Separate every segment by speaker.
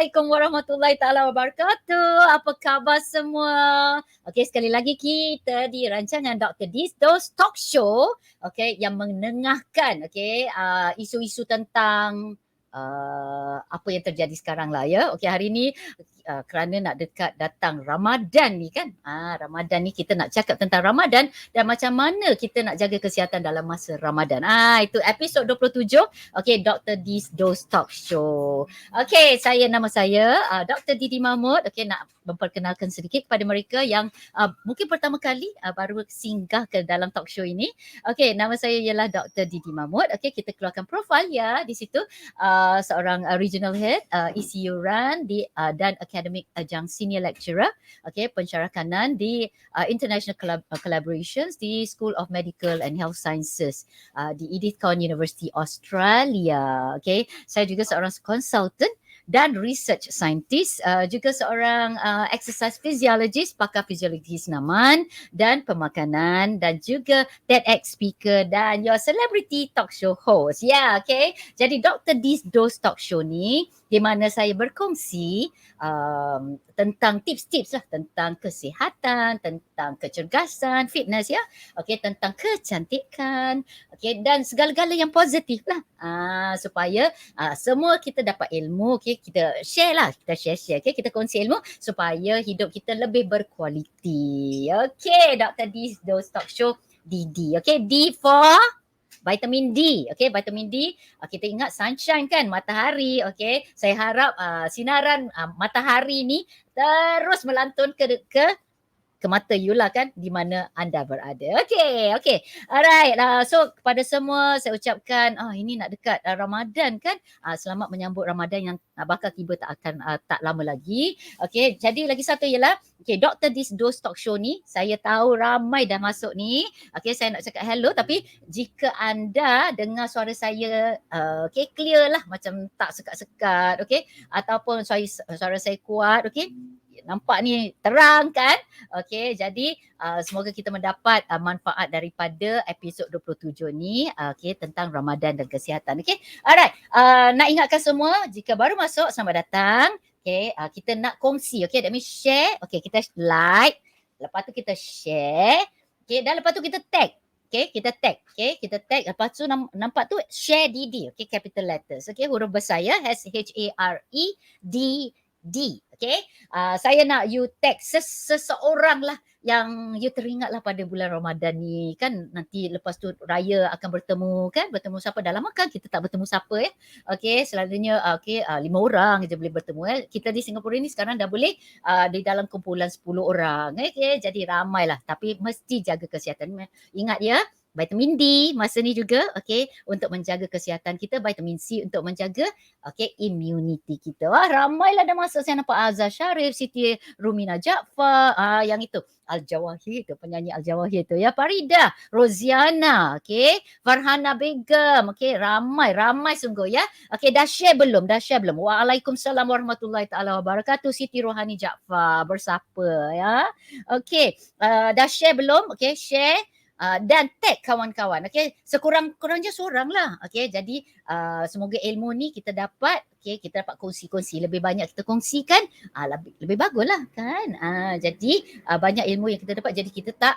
Speaker 1: Assalamualaikum warahmatullahi taala wabarakatuh. Apa khabar semua? Okey, sekali lagi kita di rancangan Dr. Disdos Talk Show, okey, yang menengahkan isu-isu tentang apa yang terjadi sekarang lah ya. Okey, hari ni kerana nak dekat datang Ramadan ni kan. Ramadan ni kita nak cakap tentang Ramadan dan macam mana kita nak jaga kesihatan dalam masa Ramadan. Itu episod 27. Okey, Dr. Disdos Talk Show. Okey, nama saya Dr. Didi Mahmud. Okey, nak memperkenalkan sedikit kepada mereka yang mungkin pertama kali baru singgah ke dalam talk show ini. Okey, nama saya ialah Dr. Didi Mahmud. Okey, kita keluarkan profil ya di situ. Seorang regional head ECU RAN dan academic adjunct senior lecturer. Okey, pensyarah kanan di International Collaborations di School of Medical and Health Sciences di Edith Cowan University Australia. Okey, saya juga seorang consultant dan research scientist, juga seorang exercise physiologist, pakar fisiologi senaman dan pemakanan dan juga TEDx speaker dan your celebrity talk show host. Ya, okay. Jadi Dr. Disdos Talk Show ni di mana saya berkongsi tentang tips-tips lah tentang kesihatan, tentang kecergasan, fitness ya. Okay, tentang kecantikan, okay, dan segala-gala yang positif lah. Supaya semua kita dapat ilmu, okay, kita share lah, kita share, okay, kita kongsi ilmu supaya hidup kita lebih berkualiti. Okay, Dr. Disdos Talk Show DD, okay, D for vitamin D, okay, vitamin D, kita ingat sunshine kan, matahari, okay. Saya harap sinaran matahari ni terus melantun ke mata you lah kan, di mana anda berada. Okay. Alright, so kepada semua saya ucapkan, ini nak dekat Ramadan kan, selamat menyambut Ramadan yang bakal tiba tak lama lagi. Okay, jadi lagi satu ialah, okay, Dr. Disdos Talk Show ni, saya tahu ramai dah masuk ni. Okay, saya nak cakap hello, tapi jika anda dengar suara saya, okay, clear lah, macam tak sekat-sekat, okay, ataupun suara saya kuat, okay, nampak ni terang kan. Okey, jadi semoga kita mendapat manfaat daripada episod 27 ni, okey, tentang Ramadan dan kesihatan. Okey. Alright. Nak ingatkan semua jika baru masuk, selamat datang. Okey, kita nak kongsi, okey, that means share. Okey, kita like, lepas tu kita share. Okey, dan lepas tu kita tag. Okay, kita tag. Okay, kita tag. Lepas tu nampak tu share DD. Okay, capital letters. Okay, huruf besar ya. SHAREDD. Okay, saya nak you tag seseorang lah yang you teringat lah pada bulan Ramadan ni kan. Nanti lepas tu raya akan bertemu kan. Bertemu siapa? Dah lama kan kita tak bertemu siapa ya. Okay, selalunya 5 orang je boleh bertemu ya. Kita di Singapura ni sekarang dah boleh di dalam kumpulan 10 orang. Okay, jadi ramai lah. Tapi mesti jaga kesihatan. Ingat ya, vitamin D masa ni juga, okay, untuk menjaga kesihatan kita, vitamin C untuk menjaga, okay, immunity kita. Ramailah dah masuk. Saya nampak Azhar Sharif, Siti Rumina Jaafar, yang itu Al-Jawahir tu, penyanyi Al-Jawahir tu ya, Farida, Roziana, okay, Farhana Begum, okay, ramai sungguh ya. Okay, dah share belum? Waalaikumsalam warahmatullahi taala wabarakatuh. Siti Rohani Jaafar bersapa ya. Okay, dah share belum? Okay, share. Dan tag kawan-kawan, okay, sekurang-kurangnya seorang lah, okay. Jadi semoga ilmu ni kita dapat, okay, kita dapat kongsi-kongsi, lebih banyak kita kongsikan, lebih bagus lah kan. Jadi banyak ilmu yang kita dapat, jadi kita tak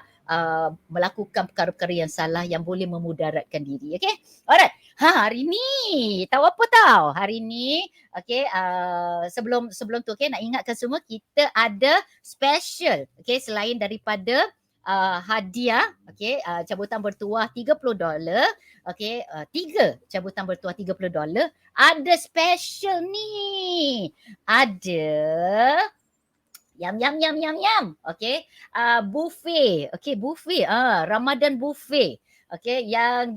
Speaker 1: melakukan perkara-perkara yang salah yang boleh memudaratkan diri, okay. Alright, hari ni tahu apa tahu? Hari ni, okay, sebelum tu, okay, nak ingatkan semua kita ada special, okay, selain daripada hadiah, okay, cabutan bertuah $30, okay, 3 cabutan bertuah $30, ada special ni, ada yam, okay, buffet, okay, buffet, Ramadan buffet, okay, yang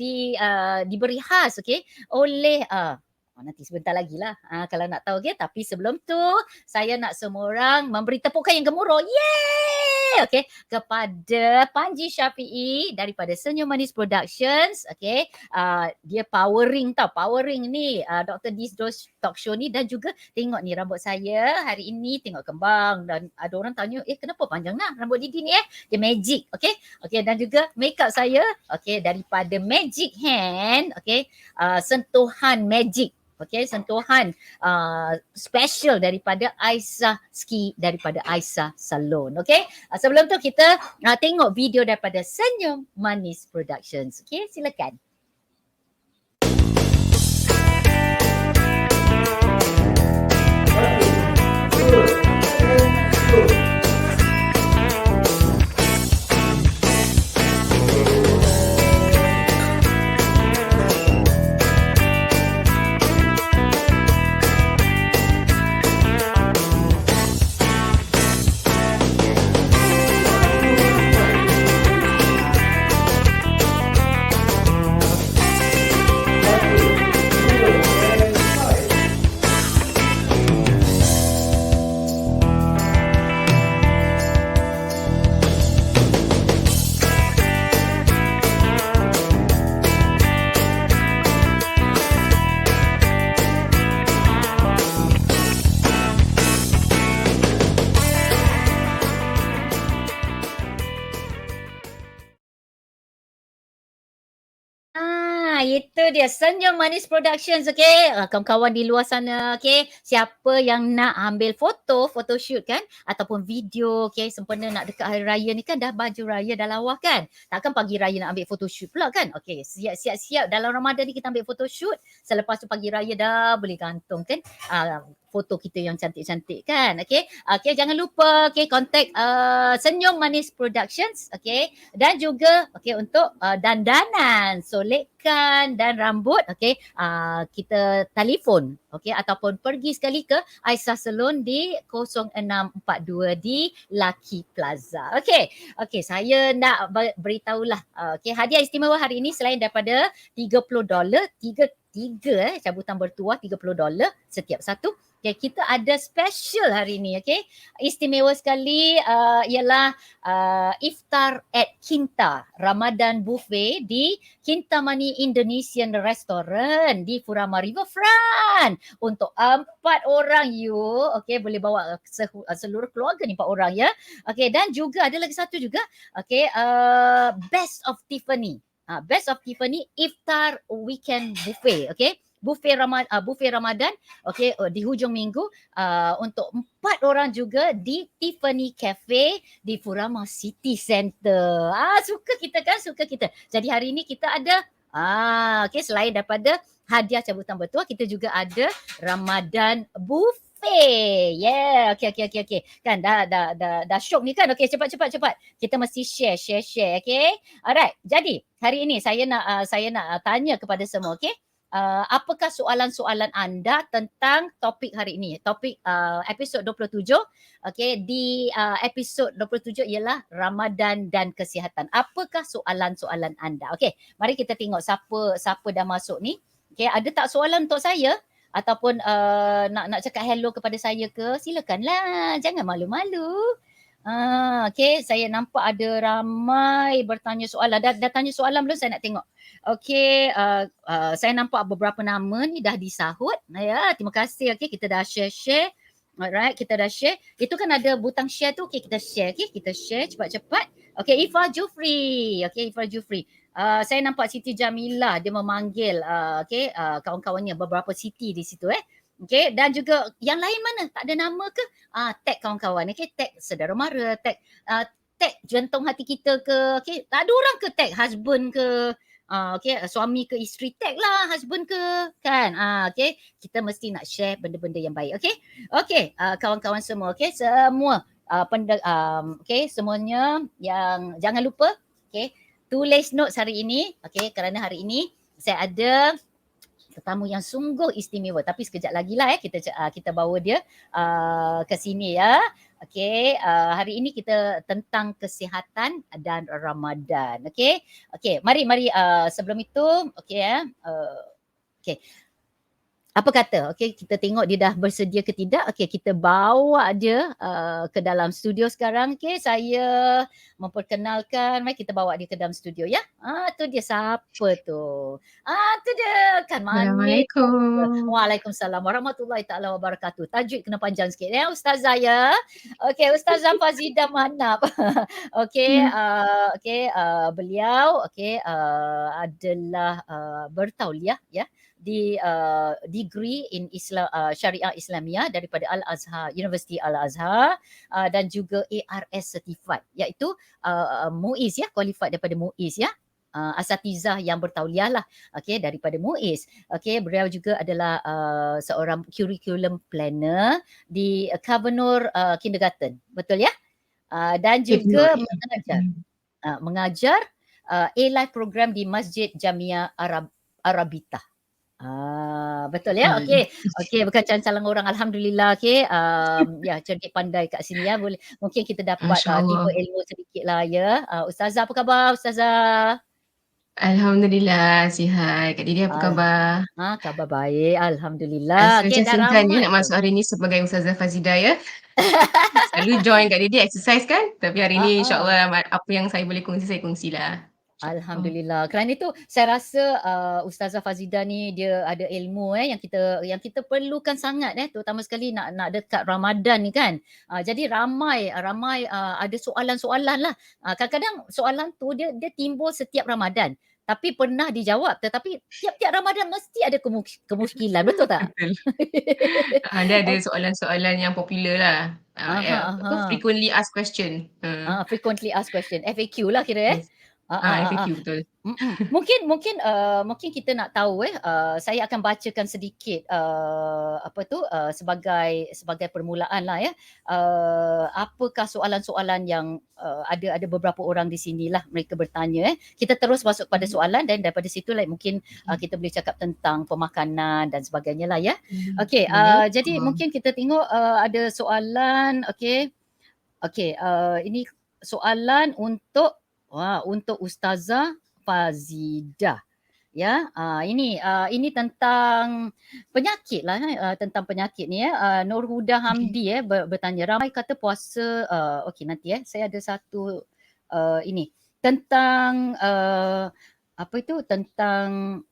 Speaker 1: diberi khas, okay, oleh nanti sebentar lagi lah kalau nak tahu, okay. Tapi sebelum tu saya nak semua orang memberi tepukan yang gemuruh, yeay, okay, kepada Panji Syafiee daripada Senyum Manis Productions, okay. Dia powering ni Dr. Disdos Talk Show ni. Dan juga tengok ni rambut saya hari ini, tengok kembang. Dan ada orang tanya, kenapa panjang lah rambut Didi ni dia magic, okay. Okay, dan juga makeup saya, okay, daripada Magic Hand, okay, sentuhan magic. Okay, sentuhan special daripada Aisyah Ski, daripada Aisyah Salon. Okay, sebelum tu kita tengok video daripada Senyum Manis Productions. Okay, silakan. Itu dia Senyum Manis Productions, okay. Kawan-kawan di luar sana, okay. Siapa yang nak ambil photoshoot kan, ataupun video, okay, sempena nak dekat hari raya ni kan, dah baju raya dah lawa kan. Takkan pagi raya nak ambil photoshoot pula kan. Okay, siap-siap dalam Ramadan ni kita ambil photoshoot. Selepas tu pagi raya dah boleh gantung kan foto kita yang cantik-cantik kan. Okay, jangan lupa okay, contact Senyum Manis Productions, okay. Dan juga okay, untuk dandanan, solekan dan rambut, okay, kita telefon, okay, ataupun pergi sekali ke Aisyah Salon di 0642 di Lucky Plaza. Okay, saya nak beritahulah, okay, hadiah istimewa hari ini selain daripada $30, tiga cabutan bertuah $30 setiap satu. Okay, kita ada special hari ni, okay. Istimewa sekali ialah iftar at Kinta Ramadan Buffet di Kintamani Indonesian Restaurant di Furama Riverfront. Untuk 4 orang you, okay, boleh bawa seluruh keluarga ni 4 orang ya. Okay, dan juga ada lagi satu juga, okay, Best of Tiffany. Best of Tiffany Iftar Weekend Buffet, okay. Buffet Ramadan, okay, di hujung minggu untuk 4 orang juga di Tiffany Cafe di Furama City Centre. Suka kita kan, suka kita. Jadi hari ini kita ada okay, selain daripada hadiah cabutan bertuah, kita juga ada Ramadan Buffet. Yeah, okay. Kan dah syok ni kan. Okay, cepat. Kita mesti share, okay. Alright. Jadi hari ini saya nak tanya kepada semua, okay. Apakah soalan-soalan anda tentang topik hari ini? Topik episod 27. Okay, di episod 27 ialah Ramadan dan kesihatan. Apakah soalan-soalan anda? Okay, mari kita tengok siapa dah masuk ni. Okay, ada tak soalan untuk saya? Ataupun nak cakap hello kepada saya ke? Silakanlah, jangan malu-malu. Okay, saya nampak ada ramai bertanya soalan. Dah tanya soalan belum? Saya nak tengok. Okay, saya nampak beberapa nama ni dah disahut. Ya, terima kasih. Okay, kita dah share. Alright, kita dah share. Itu kan ada butang share tu. Okay, kita share. Okay, kita share cepat-cepat. Okay, Ifa Jufri. Okay, Ifa Jufri. Saya nampak Siti Jamilah. Dia memanggil kawan-kawannya. Beberapa Siti di situ Okay, dan juga yang lain mana? Tak ada nama ke? Tag kawan-kawan. Okay, tag saudara mara, tag jantung hati kita ke. Okay, tak ada orang ke tag husband ke. Okay, suami ke isteri, tag lah husband ke. Kan? Okay, kita mesti nak share benda-benda yang baik. Okay, kawan-kawan semua. Okay, semua. Okay, semuanya yang jangan lupa. Okay, tulis notes hari ini. Okay, kerana hari ini saya ada tetamu yang sungguh istimewa, tapi sekejap lagi lah kita bawa dia ke sini ya. Okay, hari ini kita tentang kesihatan dan Ramadan. Okay, mari sebelum itu okay. Apa kata? Okay, kita tengok dia dah bersedia ke tidak. Okay, kita bawa dia ke dalam studio sekarang. Okay, saya memperkenalkan. Mari kita bawa dia ke dalam studio ya. Tu dia siapa tu? Tu dia kan manis.
Speaker 2: Assalamualaikum.
Speaker 1: Waalaikumsalam warahmatullahi taala wabarakatuh. Tajuk kena panjang sikit ya Ustazah ya. Okay, Ustazah Fazidah Manap. Okay, beliau adalah bertauliah ya. degree in Islam, Syariah Islamiyah daripada Al-Azhar, University Al-Azhar, dan juga ARS certified, iaitu MUIS ya, qualified daripada MUIS ya. Asatizah yang bertauliah lah, okay, daripada MUIS. Okay, beliau juga adalah seorang curriculum planner di Kavanagh Kindergarten, betul ya? Dan juga mengajar A-Life program di Masjid Jamia Arabita. Betul ya. Okey. Bukan calang orang, alhamdulillah. Okey. Ya, cerdik pandai kat sini ya. Boleh, mungkin kita dapat tiba ilmu sedikit lah ya. Ustazah, apa khabar Ustazah?
Speaker 2: Alhamdulillah sihat. Kak Didi apa khabar?
Speaker 1: Khabar baik, alhamdulillah.
Speaker 2: Macam
Speaker 1: dah
Speaker 2: sungkan
Speaker 1: ramai
Speaker 2: nak masuk hari ni sebagai Ustazah Fazida ya. Selalu join Kak Didi exercise kan, tapi hari ni insyaAllah apa yang saya boleh kongsi, saya kongsilah.
Speaker 1: Alhamdulillah. Kerana itu saya rasa Ustazah Fazida ni dia ada ilmu yang kita perlukan sangat, terutama sekali nak dekat Ramadan ni kan. Jadi ramai ada soalan-soalan lah. Kadang-kadang soalan tu dia timbul setiap Ramadan. Tapi pernah dijawab, tetapi tiap-tiap Ramadan mesti ada kemusykilan, betul tak?
Speaker 2: Betul. Ada soalan-soalan yang popular lah. Frequently asked question.
Speaker 1: Frequently asked question, FAQ lah kira
Speaker 2: Yes. FAQ betul.
Speaker 1: Mungkin kita nak tahu saya akan bacakan sedikit sebagai permulaan lah ya. Apakah soalan-soalan yang ada beberapa orang di sini lah mereka bertanya. Kita terus masuk pada soalan dan daripada situ mungkin kita boleh cakap tentang pemakanan dan sebagainya lah ya. Okey, jadi mungkin kita tengok ada soalan. Okey, ini soalan untuk Ustazah Fazida. Ya, ini tentang penyakit lah, tentang penyakit ni ya. Nurhuda Hamdi bertanya, ramai kata puasa, okey nanti saya ada satu ini tentang tentang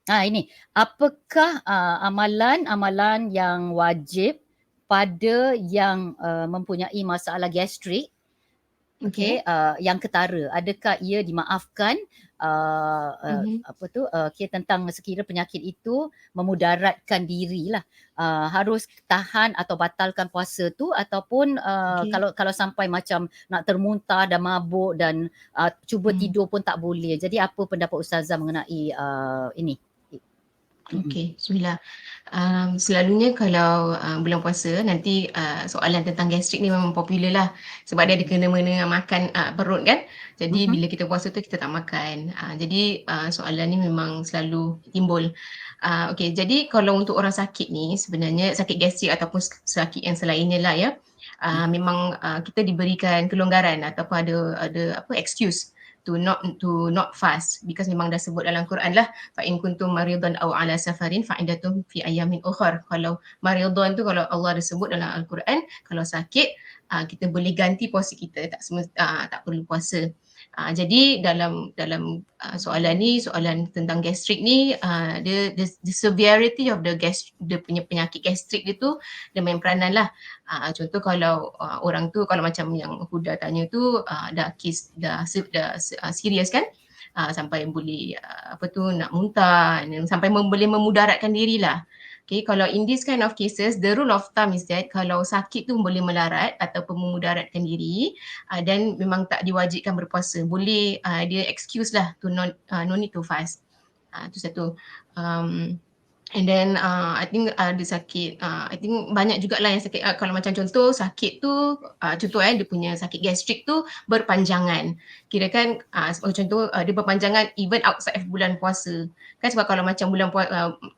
Speaker 1: ini, apakah amalan yang wajib pada yang mempunyai masalah gastrik, yang ketara, adakah ia dimaafkan tentang sekira penyakit itu memudaratkan diri lah, harus tahan atau batalkan puasa tu, ataupun kalau sampai macam nak termuntah dan mabuk dan cuba tidur pun tak boleh. Jadi apa pendapat Ustazah mengenai ini?
Speaker 2: Okey, bismillah. Selalunya kalau bulan puasa nanti soalan tentang gastrik ni memang popular lah, sebab dia ada kena-mena dengan makan perut kan. Jadi bila kita puasa tu kita tak makan. Jadi soalan ni memang selalu timbul. Okey, jadi kalau untuk orang sakit ni, sebenarnya sakit gastrik ataupun sakit yang selainnya lah ya, memang kita diberikan kelonggaran ataupun ada excuse to not fast, because memang dah sebut dalam Quran lah, fa in kuntum maridan aw ala safarin fa iddatun fi ayamin ukhra. Kalau maridan tu kalau Allah ada sebut dalam Al-Quran, kalau sakit kita boleh ganti puasa kita, tak perlu puasa. Jadi dalam soalan ni, soalan tentang gastrik ni, the severity of dia punya penyakit gastrik dia tu dia main peranan lah. Contoh kalau orang tu, kalau macam yang Huda tanya tu, dah serius kan, sampai boleh nak muntah, sampai boleh memudaratkan diri lah. Okay, kalau in this kind of cases, the rule of thumb is that kalau sakit tu boleh melarat ataupun memudaratkan diri, dan memang tak diwajibkan berpuasa, boleh dia excuse lah to no need to fast. Itu satu. And then I think ada sakit, I think banyak jugalah yang sakit, kalau macam contoh sakit tu, contoh dia punya sakit gastrik tu berpanjangan. Kirakan contoh dia berpanjangan even outside of bulan puasa. Kan sebab kalau macam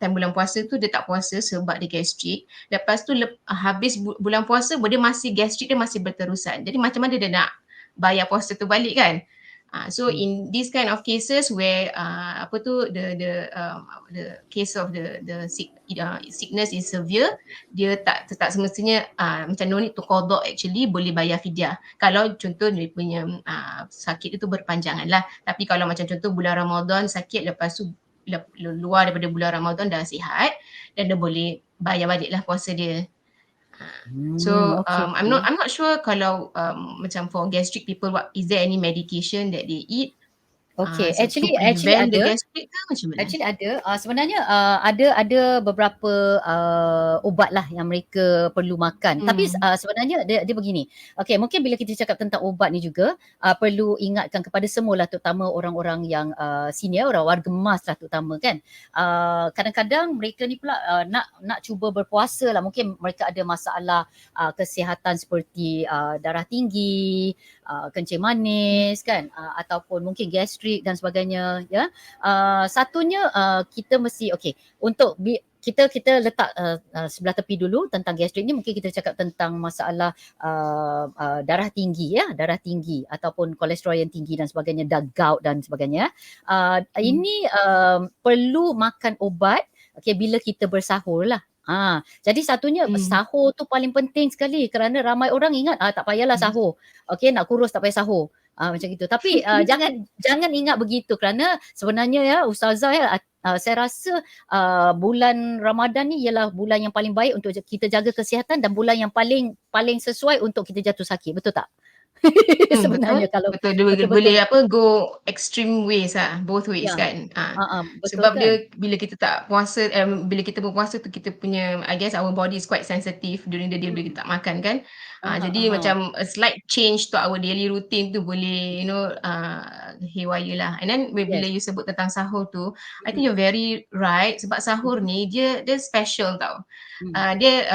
Speaker 2: time bulan puasa tu dia tak puasa sebab dia gastrik. Lepas tu habis bulan puasa dia masih gastrik, dia masih berterusan. Jadi macam mana dia nak bayar puasa tu balik kan? So in this kind of cases where the case of the sickness is severe, dia tak semestinya macam no need to qada, actually boleh bayar fidyah. Kalau contoh dia punya sakit itu berpanjangan lah. Tapi kalau macam contoh bulan Ramadan sakit, lepas tu luar daripada bulan Ramadan dah sihat, dan dia boleh bayar balik lah puasa dia. So I'm not sure kalau macam for gastric people, is there any medication that they eat?
Speaker 1: Okey,
Speaker 2: To
Speaker 1: actually
Speaker 2: prevent the
Speaker 1: ada.
Speaker 2: gastric ke macam mana?
Speaker 1: Actually ada, sebenarnya ada beberapa ubat lah yang mereka perlu makan. Tapi
Speaker 2: Hmm.
Speaker 1: sebenarnya dia begini. Okey, mungkin bila kita cakap tentang ubat ni juga perlu ingatkan kepada semualah, terutama orang-orang yang senior, orang warga emas lah terutama kan. Kadang-kadang mereka ni pula nak cuba berpuasa lah. Mungkin mereka ada masalah kesihatan seperti darah tinggi, kencing manis kan, ataupun mungkin gastrik dan sebagainya ya. Satunya kita mesti okey untuk kita letak sebelah tepi dulu tentang gastrik ni. Mungkin kita cakap tentang masalah darah tinggi ya, darah tinggi ataupun kolesterol yang tinggi dan sebagainya, dan gout dan sebagainya. Ini perlu makan ubat okey bila kita bersahur lah. Jadi satunya
Speaker 2: Hmm.
Speaker 1: sahur tu paling penting sekali, kerana ramai orang ingat tak payahlah
Speaker 2: Hmm.
Speaker 1: sahur. Okey, nak kurus tak payah sahur. Macam gitu. Tapi jangan ingat begitu, kerana sebenarnya ya ustazah ya, saya rasa bulan Ramadan ni ialah bulan yang paling baik untuk kita jaga kesihatan, dan bulan yang paling sesuai untuk kita jatuh sakit. Betul tak?
Speaker 2: Betul,
Speaker 1: Sebenarnya kalau
Speaker 2: betul dia
Speaker 1: betul-betul
Speaker 2: boleh go extreme ways lah, both ways
Speaker 1: ya.
Speaker 2: kan.
Speaker 1: Betul
Speaker 2: Sebab
Speaker 1: kan?
Speaker 2: dia bila kita tak puasa, bila kita berpuasa tu kita punya, I guess our body is quite sensitive during the day bila
Speaker 1: Hmm.
Speaker 2: kita tak makan kan.
Speaker 1: Aha,
Speaker 2: Jadi
Speaker 1: aha.
Speaker 2: macam a slight change to our daily routine tu boleh haywire lah. And then bila
Speaker 1: Yes.
Speaker 2: you sebut tentang sahur tu, I think
Speaker 1: Mhm.
Speaker 2: you're very right, sebab sahur
Speaker 1: Mhm.
Speaker 2: ni dia special tau.
Speaker 1: Hmm.
Speaker 2: Dia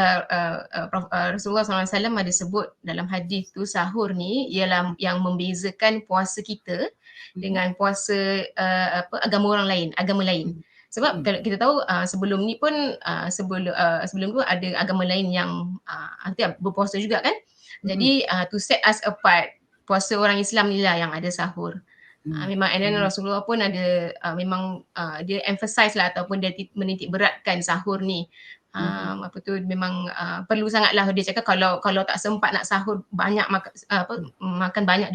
Speaker 2: Rasulullah SAW ada sebut dalam hadis tu, sahur ni ialah yang membezakan puasa kita
Speaker 1: Mhm.
Speaker 2: dengan puasa agama orang lain, agama lain.
Speaker 1: Mhm.
Speaker 2: Sebab
Speaker 1: Mhm.
Speaker 2: kalau kita tahu sebelum ni pun sebelum tu ada agama lain yang berpuasa juga kan.
Speaker 1: Mhm.
Speaker 2: Jadi to set us apart, puasa orang Islam ni lah yang ada sahur.
Speaker 1: Hmm.
Speaker 2: Memang, and then
Speaker 1: Hmm.
Speaker 2: Rasulullah pun ada memang dia emphasize lah ataupun dia menitik beratkan sahur ni.
Speaker 1: Mhm.
Speaker 2: Apa tu, memang perlu sangatlah, dia cakap kalau tak sempat nak sahur banyak, makan banyak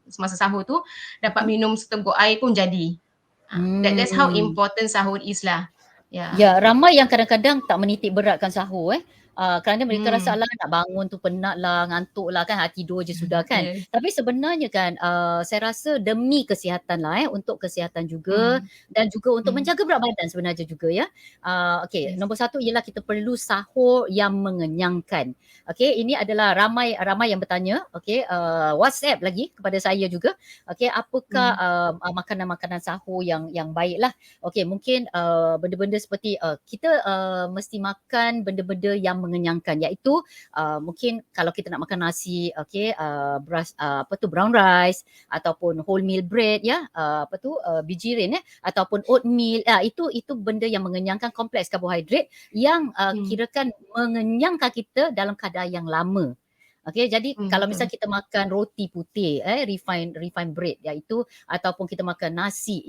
Speaker 2: semasa sahur tu, dapat
Speaker 1: Mhm.
Speaker 2: minum seteguk air pun jadi. That's how
Speaker 1: Hmm.
Speaker 2: important sahur is lah.
Speaker 1: Ya, ramai yang kadang-kadang tak menitik beratkan sahur kerana mereka rasa
Speaker 2: Hmm.
Speaker 1: lah nak bangun tu penat lah, ngantuk lah kan, tidur je sudah kan.
Speaker 2: Yes.
Speaker 1: Tapi sebenarnya kan saya rasa demi kesihatan lah untuk kesihatan juga,
Speaker 2: Hmm.
Speaker 1: dan juga untuk
Speaker 2: Hmm.
Speaker 1: menjaga berat badan sebenarnya juga ya. Okey,
Speaker 2: Yes.
Speaker 1: nombor satu ialah kita perlu sahur yang mengenyangkan. Okey, ini adalah ramai yang bertanya, okey, WhatsApp lagi kepada saya juga. Okey, apakah
Speaker 2: Hmm.
Speaker 1: makanan-makanan sahur yang baik lah. Okey, mungkin benda-benda seperti kita mesti makan benda-benda yang mengenyangkan, iaitu mungkin kalau kita nak makan nasi, okey, brown rice ataupun wholemeal bread ya, bijirin ataupun oatmeal, itu benda yang mengenyangkan, kompleks karbohidrat yang
Speaker 2: Hmm.
Speaker 1: kirakan mengenyangkan kita dalam kadar yang lama. Okey, jadi kalau misal
Speaker 2: Betul.
Speaker 1: kita makan roti putih, refined bread iaitu, ataupun kita makan nasi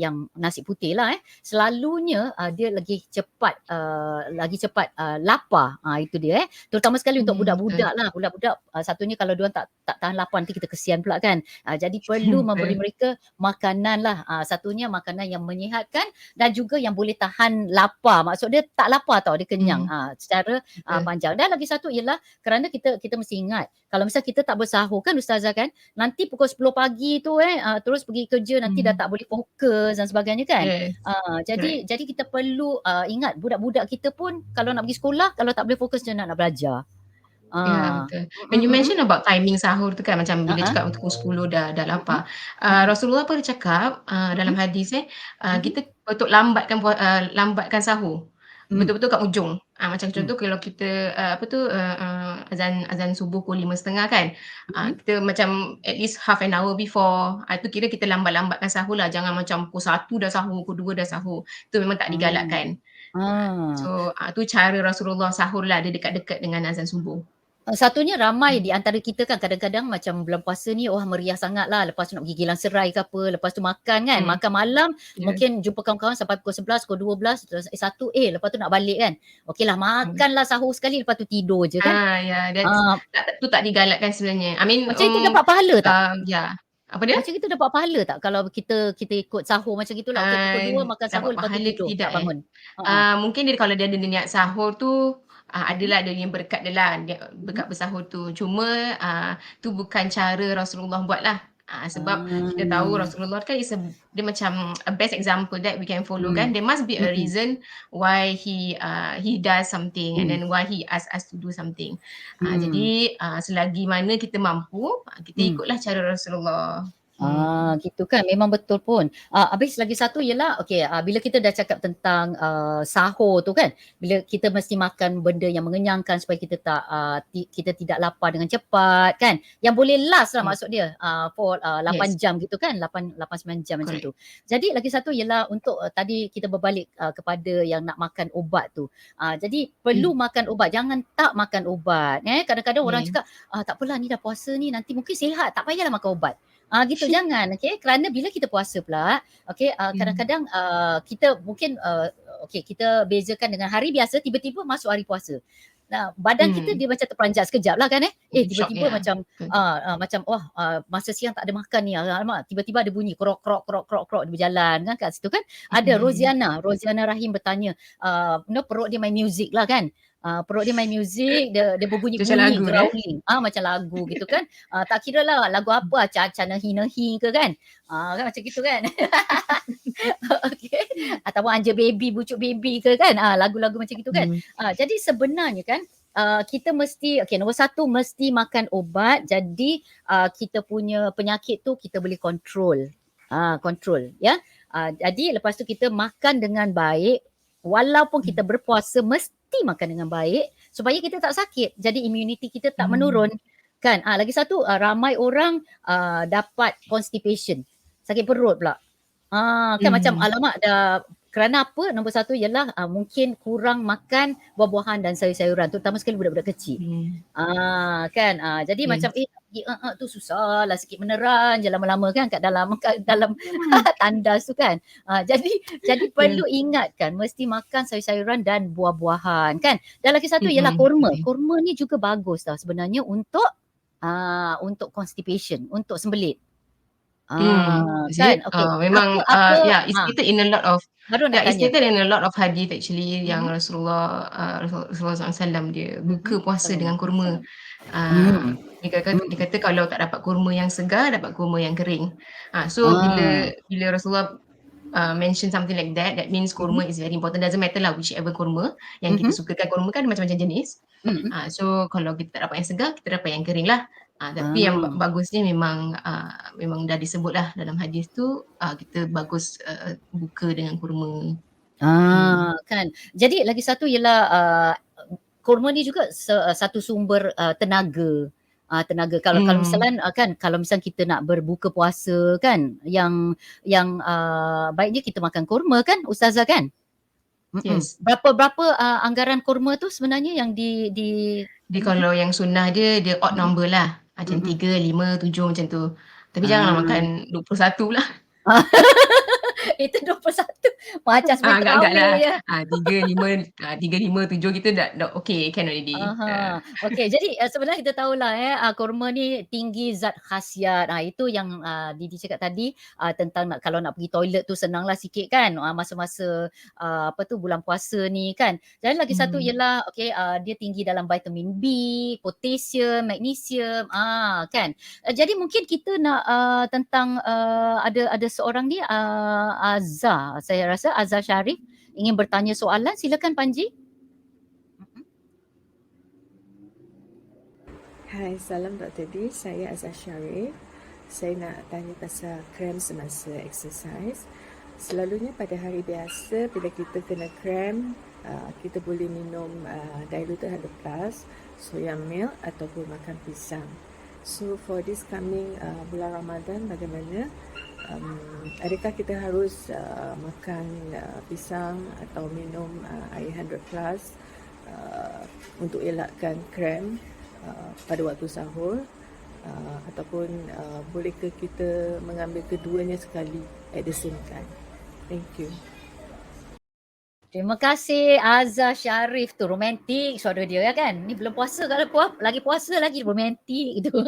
Speaker 1: putih lah selalunya dia lagi cepat lapar. Itu dia terutama sekali untuk
Speaker 2: Betul.
Speaker 1: budak-budak lah. Budak-budak satunya kalau diorang tak tahan lapar, nanti kita kesian pula kan. Jadi perlu memberi
Speaker 2: Betul.
Speaker 1: mereka makanan lah. Satunya makanan yang menyihatkan dan juga yang boleh tahan lapar. Maksud dia tak lapar tau, dia kenyang secara
Speaker 2: Betul.
Speaker 1: panjang. Dan lagi satu ialah kerana kita mesti ingat, kalau misal kita tak bersahur kan ustazah kan, nanti pukul 10 pagi tu terus pergi kerja, nanti dah tak boleh fokus dan sebagainya kan.
Speaker 2: Yes, correct.
Speaker 1: Jadi kita perlu ingat budak-budak kita pun kalau nak pergi sekolah, kalau tak boleh fokus macam nak belajar.
Speaker 2: Ya, betul. When
Speaker 1: Mm,
Speaker 2: you
Speaker 1: mm, mm.
Speaker 2: mention about timing sahur tu kan, macam bila
Speaker 1: Uh-uh.
Speaker 2: cakap pukul 10 dah
Speaker 1: Mhm.
Speaker 2: lapar.
Speaker 1: Mhm.
Speaker 2: Rasulullah pun ada cakap dalam
Speaker 1: Mhm.
Speaker 2: hadis
Speaker 1: Mhm.
Speaker 2: kita patut lambatkan sahur.
Speaker 1: Mhm.
Speaker 2: Betul-betul kat ujung. Macam
Speaker 1: Mhm.
Speaker 2: contoh kalau kita azan subuh pukul 5:30 kan.
Speaker 1: Mhm.
Speaker 2: Kita macam at least half an hour before, itu kira kita lambatkan sahur lah. Jangan macam pukul 1 dah sahur, pukul 2 dah sahur. Itu memang tak
Speaker 1: Hmm.
Speaker 2: digalakkan.
Speaker 1: Ah.
Speaker 2: So tu cara Rasulullah sahur lah, dia dekat-dekat dengan azan subuh.
Speaker 1: Satunya ramai
Speaker 2: Hmm.
Speaker 1: di antara kita kan kadang-kadang macam bulan puasa ni meriah sangat lah, lepas tu nak pergi gilang serai ke apa, lepas tu makan kan,
Speaker 2: Hmm.
Speaker 1: makan malam,
Speaker 2: Yeah.
Speaker 1: mungkin jumpa kawan-kawan sampai pukul 11, pukul 12, terus 1, lepas tu nak balik kan. Okeylah
Speaker 2: Hmm.
Speaker 1: makanlah sahur sekali, lepas tu tidur je kan.
Speaker 2: Yeah,
Speaker 1: Ah,
Speaker 2: tu tak digalakkan sebenarnya. I mean,
Speaker 1: Macam itu dapat pahala tak?
Speaker 2: yeah. Apa dia?
Speaker 1: Macam itu dapat pahala tak kalau kita ikut sahur macam gitulah, okey pukul 2 makan sahur,
Speaker 2: Dapat
Speaker 1: lepas tu
Speaker 2: pahala ke
Speaker 1: tidur,
Speaker 2: tidak
Speaker 1: tak bangun. Ha.
Speaker 2: Mungkin kalau dia ada niat sahur tu,
Speaker 1: Mhm.
Speaker 2: adalah dia yang berkat dia lah, dia
Speaker 1: Mhm.
Speaker 2: berkat bersahur tu. Cuma tu bukan cara Rasulullah buat lah. Sebab kita tahu Rasulullah kan dia macam a best example that we can follow kan. There must be a reason why he does something and then why he ask us to do something. Jadi selagi mana kita mampu, kita ikutlah cara Rasulullah.
Speaker 1: Gitu kan, memang betul pun. Habis lagi satu ialah bila kita dah cakap tentang sahur tu kan, bila kita mesti makan benda yang mengenyangkan supaya kita kita tidak lapar dengan cepat kan. Yang boleh last lah maksud dia for 8 jam gitu kan, 8-9 jam macam tu. Jadi lagi satu ialah untuk tadi kita berbalik kepada yang nak makan ubat tu. Jadi perlu makan ubat, jangan tak makan ubat. Kadang-kadang orang cakap tak apalah ni dah puasa ni, nanti mungkin sihat, tak payahlah makan ubat. Gitu jangan, kerana bila kita puasa pula, kadang-kadang kita mungkin kita bezakan dengan hari biasa, tiba-tiba masuk hari puasa. Nah, badan kita dia macam terperanjat sekejap lah kan tiba-tiba macam masa siang tak ada makan ni, alamak, tiba-tiba ada bunyi krok dia berjalan kan kat situ kan. Ada Roziana Rahim bertanya, perut dia main muzik lah kan. Perut dia main muzik, dia berbunyi-bunyi growling, macam lagu gitu kan. Tak kira lah lagu apa, Caca Nehi ke kan, kan macam gitu kan. Ataupun Anja Baby, Bucuk Baby ke kan, lagu-lagu macam gitu kan. Jadi sebenarnya kan kita mesti, nombor satu mesti makan ubat, jadi kita punya penyakit tu kita boleh control. Control ya. Jadi lepas tu kita makan dengan baik, walaupun kita berpuasa mesti makan dengan baik supaya kita tak sakit. Jadi immunity kita tak menurun kan. Lagi satu, ramai orang dapat constipation, sakit perut pula. Kan macam alamak dah. Kerana apa? Nombor satu ialah mungkin kurang makan buah-buahan dan sayur-sayuran, terutama sekali budak-budak kecil. Kan jadi macam tu susah lah sikit meneran je lama-lama kan kat dalam tandas tu kan. Jadi perlu ingatkan mesti makan sayur-sayuran dan buah-buahan kan. Dan lagi satu ialah kurma. Kurma ni juga bagus tau sebenarnya untuk constipation, untuk sembelit.
Speaker 2: Kan memang it's stated in a lot of it's stated in a lot of hadith actually yang Rasulullah SAW dia buka puasa dengan kurma. Dia kata kalau tak dapat kurma yang segar, dapat kurma yang kering. So bila Rasulullah mention something like that means kurma is very important. Doesn't matter lah whichever kurma yang kita sukakan. Kurma kan macam-macam jenis. So kalau kita tak dapat yang segar, kita dapat yang kering lah. Tapi yang bagusnya memang dah disebut lah dalam hadis tu, kita bagus buka dengan kurma.
Speaker 1: Kan. Jadi lagi satu ialah kurma ni juga satu sumber tenaga. Kalau misalnya kalau misalnya kita nak berbuka puasa kan, yang baiknya kita makan kurma kan Ustazah kan.
Speaker 2: Yes.
Speaker 1: Berapa anggaran kurma tu sebenarnya yang di
Speaker 2: kalau yang sunnah dia odd number lah. Macam 3, 5, 7 macam tu. Tapi janganlah makan 21 lah.
Speaker 1: Itu 21 macam sebelum
Speaker 2: tarawih ya. 3, 5, 7 kita dah okay, can already.
Speaker 1: Okay, jadi sebenarnya kita tahulah kurma ni tinggi zat khasiat. Itu yang Didi cakap tadi tentang kalau nak pergi toilet tu senanglah sikit kan masa-masa bulan puasa ni kan. Dan lagi satu ialah dia tinggi dalam vitamin B, potassium, magnesium kan. Jadi mungkin kita nak tentang ada seorang ni Azhar, saya rasa Azhar Sharif ingin bertanya soalan. Silakan Panji.
Speaker 3: Hai, salam Dr. D. Saya Azhar Sharif. Saya nak tanya pasal krem semasa exercise. Selalunya pada hari biasa bila kita kena krem, kita boleh minum diluted 100+, soya milk ataupun makan pisang. So for this coming bulan Ramadan, bagaimana? Adakah kita harus makan pisang atau minum air 100+ untuk elakkan krem pada waktu sahur, ataupun bolehkah kita mengambil keduanya sekali at the same time? Thank you.
Speaker 1: Terima kasih Azhar Sharif tu, romantik suara dia ya kan. Ni belum puasa, kalau lagi puasa lagi romantik gitu.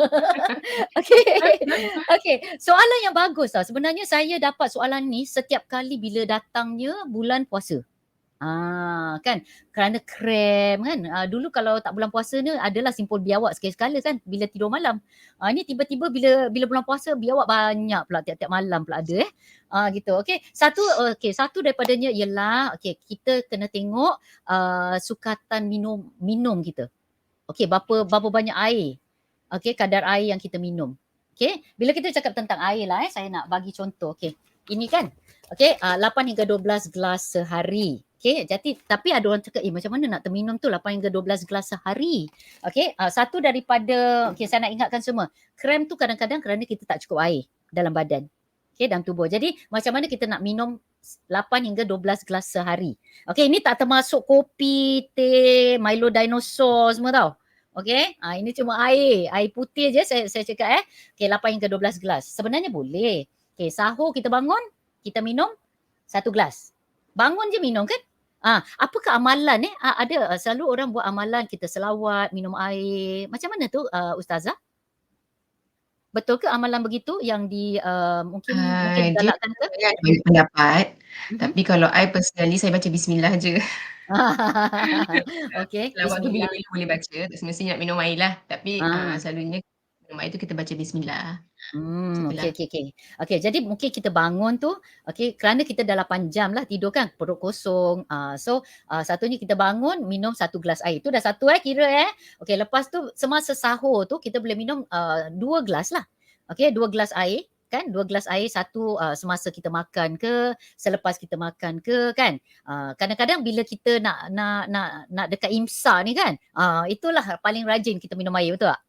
Speaker 1: Okay, soalan yang bagus tau. Sebenarnya saya dapat soalan ni setiap kali bila datangnya bulan puasa. Kan kerana krem kan. Dulu kalau tak bulan puasa ni adalah simpul biawak sekali-sekala kan bila tidur malam. Ni tiba-tiba bila bulan puasa biawak banyak pula tiap-tiap malam pula ada gitu. Okey. Satu daripadanya ialah kita kena tengok sukatan minum kita. Okey, berapa banyak air. Okey, kadar air yang kita minum. Okey, bila kita cakap tentang air lah saya nak bagi contoh. Okey. Ini kan. Okey, 8 hingga 12 gelas sehari. Okey, jadi tapi ada orang cakap macam mana nak terminum tu 8 hingga 12 gelas sehari. Okey, satu daripada saya nak ingatkan semua. Krem tu kadang-kadang kerana kita tak cukup air dalam badan. Okey, dalam tubuh. Jadi macam mana kita nak minum 8 hingga 12 gelas sehari. Okey, ini tak termasuk kopi, teh, Milo dinosaur semua tau. Okey, ini cuma air putih je saya cakap Okey, 8 hingga 12 gelas. Sebenarnya boleh. Okey, sahur kita bangun, kita minum 1 gelas. Bangun je minum kan? Apakah amalan ada selalu orang buat amalan kita selawat, minum air. Macam mana tu Ustazah? Betul ke amalan begitu yang mungkin
Speaker 2: Dia
Speaker 1: digalakkan ke?
Speaker 2: ada banyak pendapat. Tapi kalau I personally saya baca bismillah je.
Speaker 1: Okey,
Speaker 2: Selawat tu
Speaker 1: bismillah.
Speaker 2: bila-bila boleh baca, tak semestinya nak minum air lah. Tapi selalunya minum air tu kita baca bismillah.
Speaker 1: Okey, jadi mungkin kita bangun tu kerana kita dah 8 jam lah tidur kan, perut kosong. Satunya kita bangun minum 1 gelas air. Tu dah satu kira Okey, lepas tu semasa sahur tu kita boleh minum 2 gelas lah. Okey, 2 gelas air kan, 2 gelas air, satu semasa kita makan ke, selepas kita makan ke kan. Kadang-kadang bila kita nak dekat imsak ni kan, itulah paling rajin kita minum air, betul tak?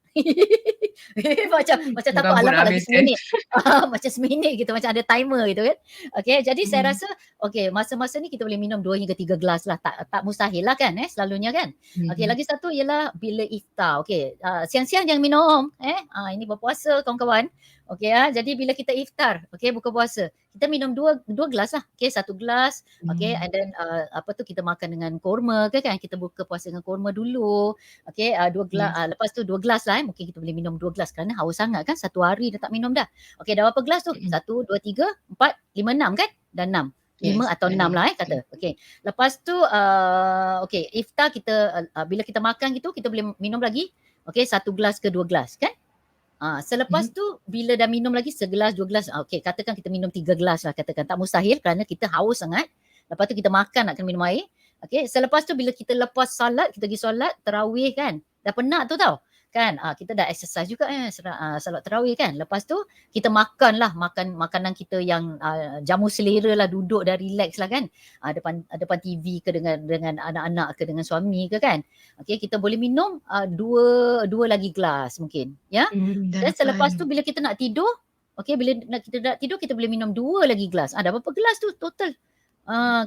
Speaker 1: macam takut alamak lagi seminit. Macam seminit gitu, macam ada timer gitu kan. Okey, jadi saya rasa masa-masa ni kita boleh minum 2 hingga 3 gelas lah. Tak mustahil lah kan selalunya kan. Okey, lagi satu ialah bila iftar. Okey, siang-siang jangan minum ini berpuasa kawan-kawan. Okey jadi bila kita iftar, buka puasa, kita minum 2 gelas lah. Okey, 1 gelas. Okey, and then kita makan dengan kurma kan, kita buka puasa dengan kurma dulu. Okey, 2 gelas lepas tu 2 gelas lah mungkin kita boleh minum 2 gelas kerana haus sangat kan, satu hari dah tak minum dah. Okey, dah berapa gelas tu? 1 2 3 4 5 6 kan? Dah 6. 5 atau 6 lah kata. Okey. Lepas tu iftar kita bila kita makan gitu kita boleh minum lagi 1 gelas ke 2 gelas kan? Selepas tu bila dah minum lagi segelas 2 gelas, katakan kita minum 3 gelas lah, katakan tak mustahil kerana kita haus sangat. Lepas tu kita makan nak kena minum air. Okey, selepas tu bila kita lepas salat, kita pergi solat tarawih kan. Dah penat tu tau. Kan kita dah exercise juga salat tarawih kan. Lepas tu kita makan makanan kita yang jamu selera lah, duduk dah relax lah kan. Depan TV ke dengan anak-anak ke dengan suami ke kan. Okey, kita boleh minum dua lagi gelas mungkin ya. Dan selepas tu bila kita nak tidur, bila kita nak tidur kita boleh minum 2 lagi gelas. Dah berapa gelas tu total?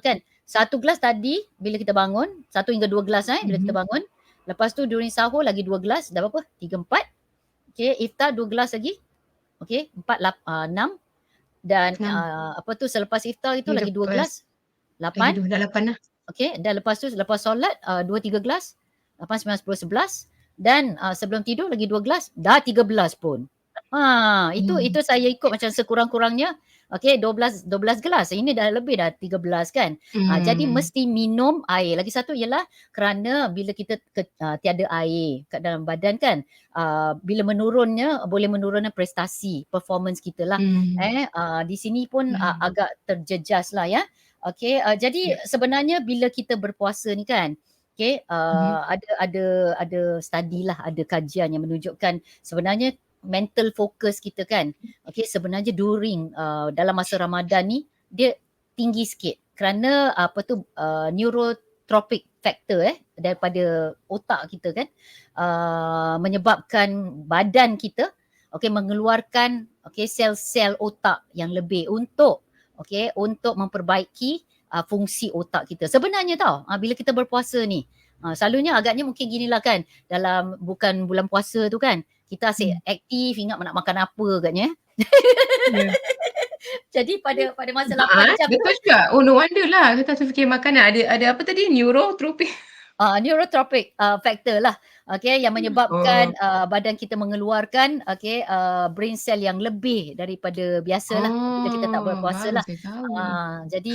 Speaker 1: Kan 1 gelas tadi bila kita bangun, 1 hingga 2 gelas bila kita bangun. Lepas tu during sahur lagi 2 gelas, dah berapa? 3 4. Okey, iftar 2 gelas lagi. Okey, 4 6 dan selepas iftar itu lagi 2 gelas. 8.
Speaker 2: Dah 8 lah.
Speaker 1: Okey, dan lepas tu lepas solat 2 3 gelas. 8 9 10 11 dan sebelum tidur lagi 2 gelas, dah 13 pun. Itu saya ikut macam sekurang-kurangnya 12 gelas. Ini dah lebih dah 13 kan. Jadi mesti minum air. Lagi satu ialah kerana bila kita tiada air kat dalam badan kan, bila boleh menurunnya prestasi, performance kita lah. Di sini pun agak terjejas lah ya. Jadi sebenarnya bila kita berpuasa ni kan, ada study lah, ada kajian yang menunjukkan sebenarnya mental focus kita kan. Sebenarnya during dalam masa Ramadan ni dia tinggi sikit kerana neurotropic factor daripada otak kita kan, menyebabkan badan kita mengeluarkan sel-sel otak yang lebih untuk memperbaiki fungsi otak kita. Sebenarnya tau bila kita berpuasa ni selalunya agaknya mungkin ginilah kan, dalam bukan bulan puasa tu kan kita asyik aktif, ingat nak makan apa agaknya. Jadi pada masa 8 jam
Speaker 2: betul juga. Oh no wonder lah kita terfikir makanan ada apa tadi, neurotropic
Speaker 1: neurotropic factor lah. okey, yang menyebabkan
Speaker 2: Oh,
Speaker 1: badan kita mengeluarkan okey, brain cell yang lebih daripada biasalah bila kita tak berpuasa
Speaker 2: baru
Speaker 1: lah.
Speaker 2: saya tahu.
Speaker 1: Jadi